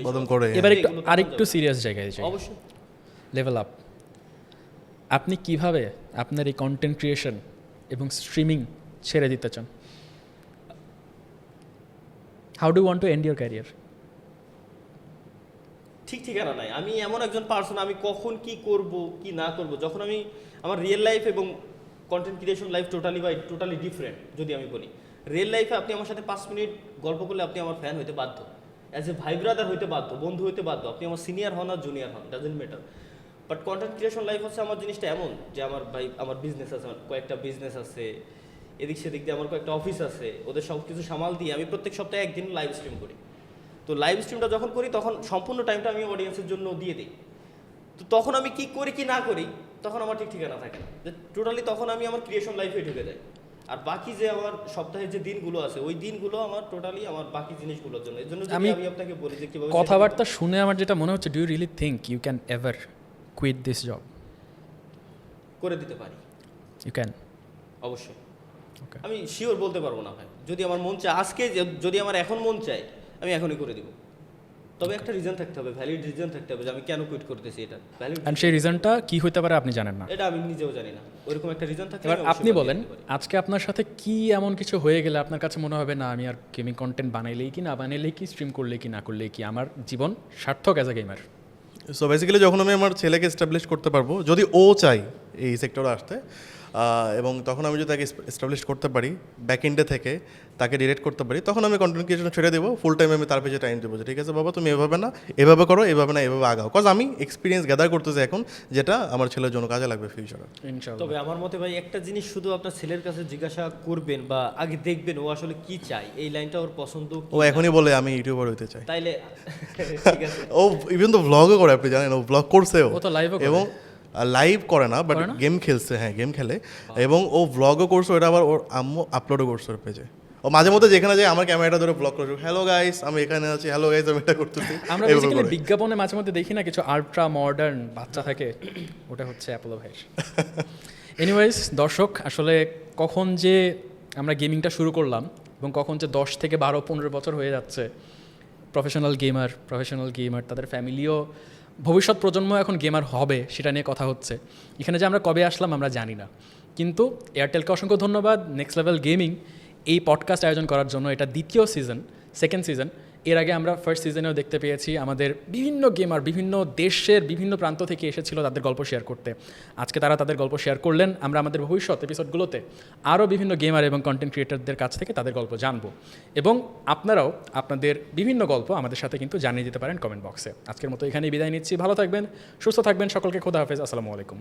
এবার একটু আরেকটু সিরিয়াস জায়গায় যাই, অবশ্যই লেভেল আপ। আপনি কিভাবে আপনার এই কন্টেন্ট ক্রিয়েশন এবং স্ট্রিমিং ছেড়ে দিতে চান? How do want to end your career? ঠিক ঠিকানা নাই। আমি এমন একজন পার্সন, আমি কখন কি করব কি না করব, যখন আমি আমার রিয়েল লাইফ এবং content creation life totally different. যদি আমি বলি রিয়েল লাইফে আপনি আমার সাথে 5 মিনিট গল্প করলে আপনি আমার ফ্যান হইতে বাধ্য, অ্যাজ এ ভাই ব্রাদার হইতে বাধ্য, বন্ধু হইতে বাধ্য, আপনি আমার সিনিয়র হন আর জুনিয়র হন, doesn't matter. But content creation life হচ্ছে আমার জিনিসটা এমন যে আমার বিজনেস আছে, আমার কয়েকটা বিজনেস আছে, এদিক সেদিক দিয়ে আমার কয়েকটা অফিস আছে, ওদের সব কিছু সামাল দিয়ে আমি প্রত্যেক সপ্তাহে একদিন লাইভ স্ট্রিম করি। তো লাইভ স্ট্রিমটা যখন করি তখন সম্পূর্ণ টাইমটা আমি অডিয়েন্সের জন্য দিয়ে দিই। তো তখন আমি কি করি কি না করি তখন আমার ঠিক ঠিকানা থাকে না, যে টোটালি তখন আমি আমার ক্রিয়েশন লাইফে ঢুকে যাই। আর বাকি যে আমার সপ্তাহের যে দিনগুলো আছে ওই দিনগুলো আমার টোটালি আমার বাকি জিনিসগুলোর জন্য। এর জন্য যদি আমি আপনাকে বলি যে কিভাবে কথাবার্তা শুনে আমার যেটা মনে হচ্ছে, do you really think you can ever quit this job? করে দিতে পারি, ইউ ক্যান, অবশ্যই। ওকে। আমি শিওর বলতে পারবো না ভাই, যদি আমার মন চায় আজকে, যদি আমার এখন মন চায় আমি এখনই করে দিব। তবে একটা রিজন থাকতে হবে, ভ্যালিড রিজন থাকতে হবে যে আমি কেন কুইট করতেছি, এটা ভ্যালিড। অ্যান্ড সেই রিজনটা কি হতে পারে আপনি জানেন না? এটা আমি নিজেও জানি না, ওইরকম একটা রিজন থাকলে এবার আপনি বলেন, আজকে আপনার সাথে কি এমন কিছু হয়ে গেলে আপনার কাছে মনে হবে না আমি আর গেমিং কন্টেন্ট বানাইলেই কি না বানাইলেই কি, স্ট্রিম করলে কি না করলেই কি, আমার জীবন সার্থক as a gamer? So basically যখন আমি আমার ছেলেকে এস্টাবলিশ করতে পারবো, যদি ও চাই এই সেক্টরে আসতে, এবং তখন আমি যদি তাকে এস্টাবলিশ করতে পারি ব্যাক এন্ডে থেকে, তাকে ডিরেক্ট করতে পারি, তখন আমি কন্টেন্ট ক্রিয়েশন ছেড়ে দেবো। ফুল টাইম আমি তার পেছনে টাইম দেবো যে ঠিক আছে বাবা তুমি এভাবে না এভাবে করো, এভাবে না এভাবে আগাও, কজ আমি এক্সপিরিয়েন্স গ্যাদার করতেছি এখন, যেটা আমার ছেলের জন্য কাজে লাগবে ফিউচারে। ইনশাআল্লাহ। তবে আমার মতে ভাই একটা জিনিস শুধু আপনার ছেলের কাছে জিজ্ঞাসা করবেন বা আগে দেখবেন ও আসলে কি চায়, এই লাইনটা ওর পছন্দ ও এখনই বলে আমি ইউটিউবার হইতে চাই, তাইলে ঠিক আছে। ও ইভেন তো ব্লগও করে, আপনি জানেন ও ব্লগ করছে, ও তো লাইভও করে। এবং লাইভ করে না বাট গেম খেলছে, হ্যাঁ গেম খেলে, এবং ও ব্লগও করছে, ওটা আবার ওর আম্মু আপলোডও করছে ওর পেজে। ও মাঝে মধ্যে যেখানে যায় আমার ক্যামেরাটা ধরে ব্লগ করছে, হ্যালো গাইস আমি এখানে আছি, হ্যালো গাইস আমি এটা করতেছি। আমরা বেসিক্যালি বিজ্ঞাপনে মাঝে মধ্যে দেখি না কিছু আল্ট্রা মডার্ন বাচ্চা থাকে, ওটা হচ্ছে অ্যাপোলো ভাই। এনিওয়েজ দর্শক, আসলে কখন যে আমরা গেমিংটা শুরু করলাম এবং কখন যে 10 থেকে 12-15 বছর হয়ে যাচ্ছে, প্রফেশনাল গেমার তাদের ফ্যামিলিও, ভবিষ্যৎ প্রজন্ম এখন গেমার হবে সেটা নিয়ে কথা হচ্ছে। এখানে যে আমরা কবে আসলাম আমরা জানি না, কিন্তু এয়ারটেলকে অসংখ্য ধন্যবাদ নেক্সট লেভেল গেমিং এই পডকাস্ট আয়োজন করার জন্য। এটা সেকেন্ড সিজন। এর আগে আমরা ফার্স্ট সিজনেও দেখতে পেয়েছি আমাদের বিভিন্ন গেমার বিভিন্ন দেশের বিভিন্ন প্রান্ত থেকে এসেছিল তাদের গল্প শেয়ার করতে। আজকে তারা তাদের গল্প শেয়ার করলেন, আমরা আমাদের ভবিষ্যৎ এপিসোডগুলোতে আরও বিভিন্ন গেমার এবং কন্টেন্ট ক্রিয়েটরদের কাছ থেকে তাদের গল্প জানবো, এবং আপনারাও আপনাদের বিভিন্ন গল্প আমাদের সাথে কিন্তু জানিয়ে দিতে পারেন কমেন্ট বক্সে। আজকের মতো এখানেই বিদায় নিচ্ছি, ভালো থাকবেন, সুস্থ থাকবেন, সকলকে খোদা হাফেজ, আসসালামু আলাইকুম।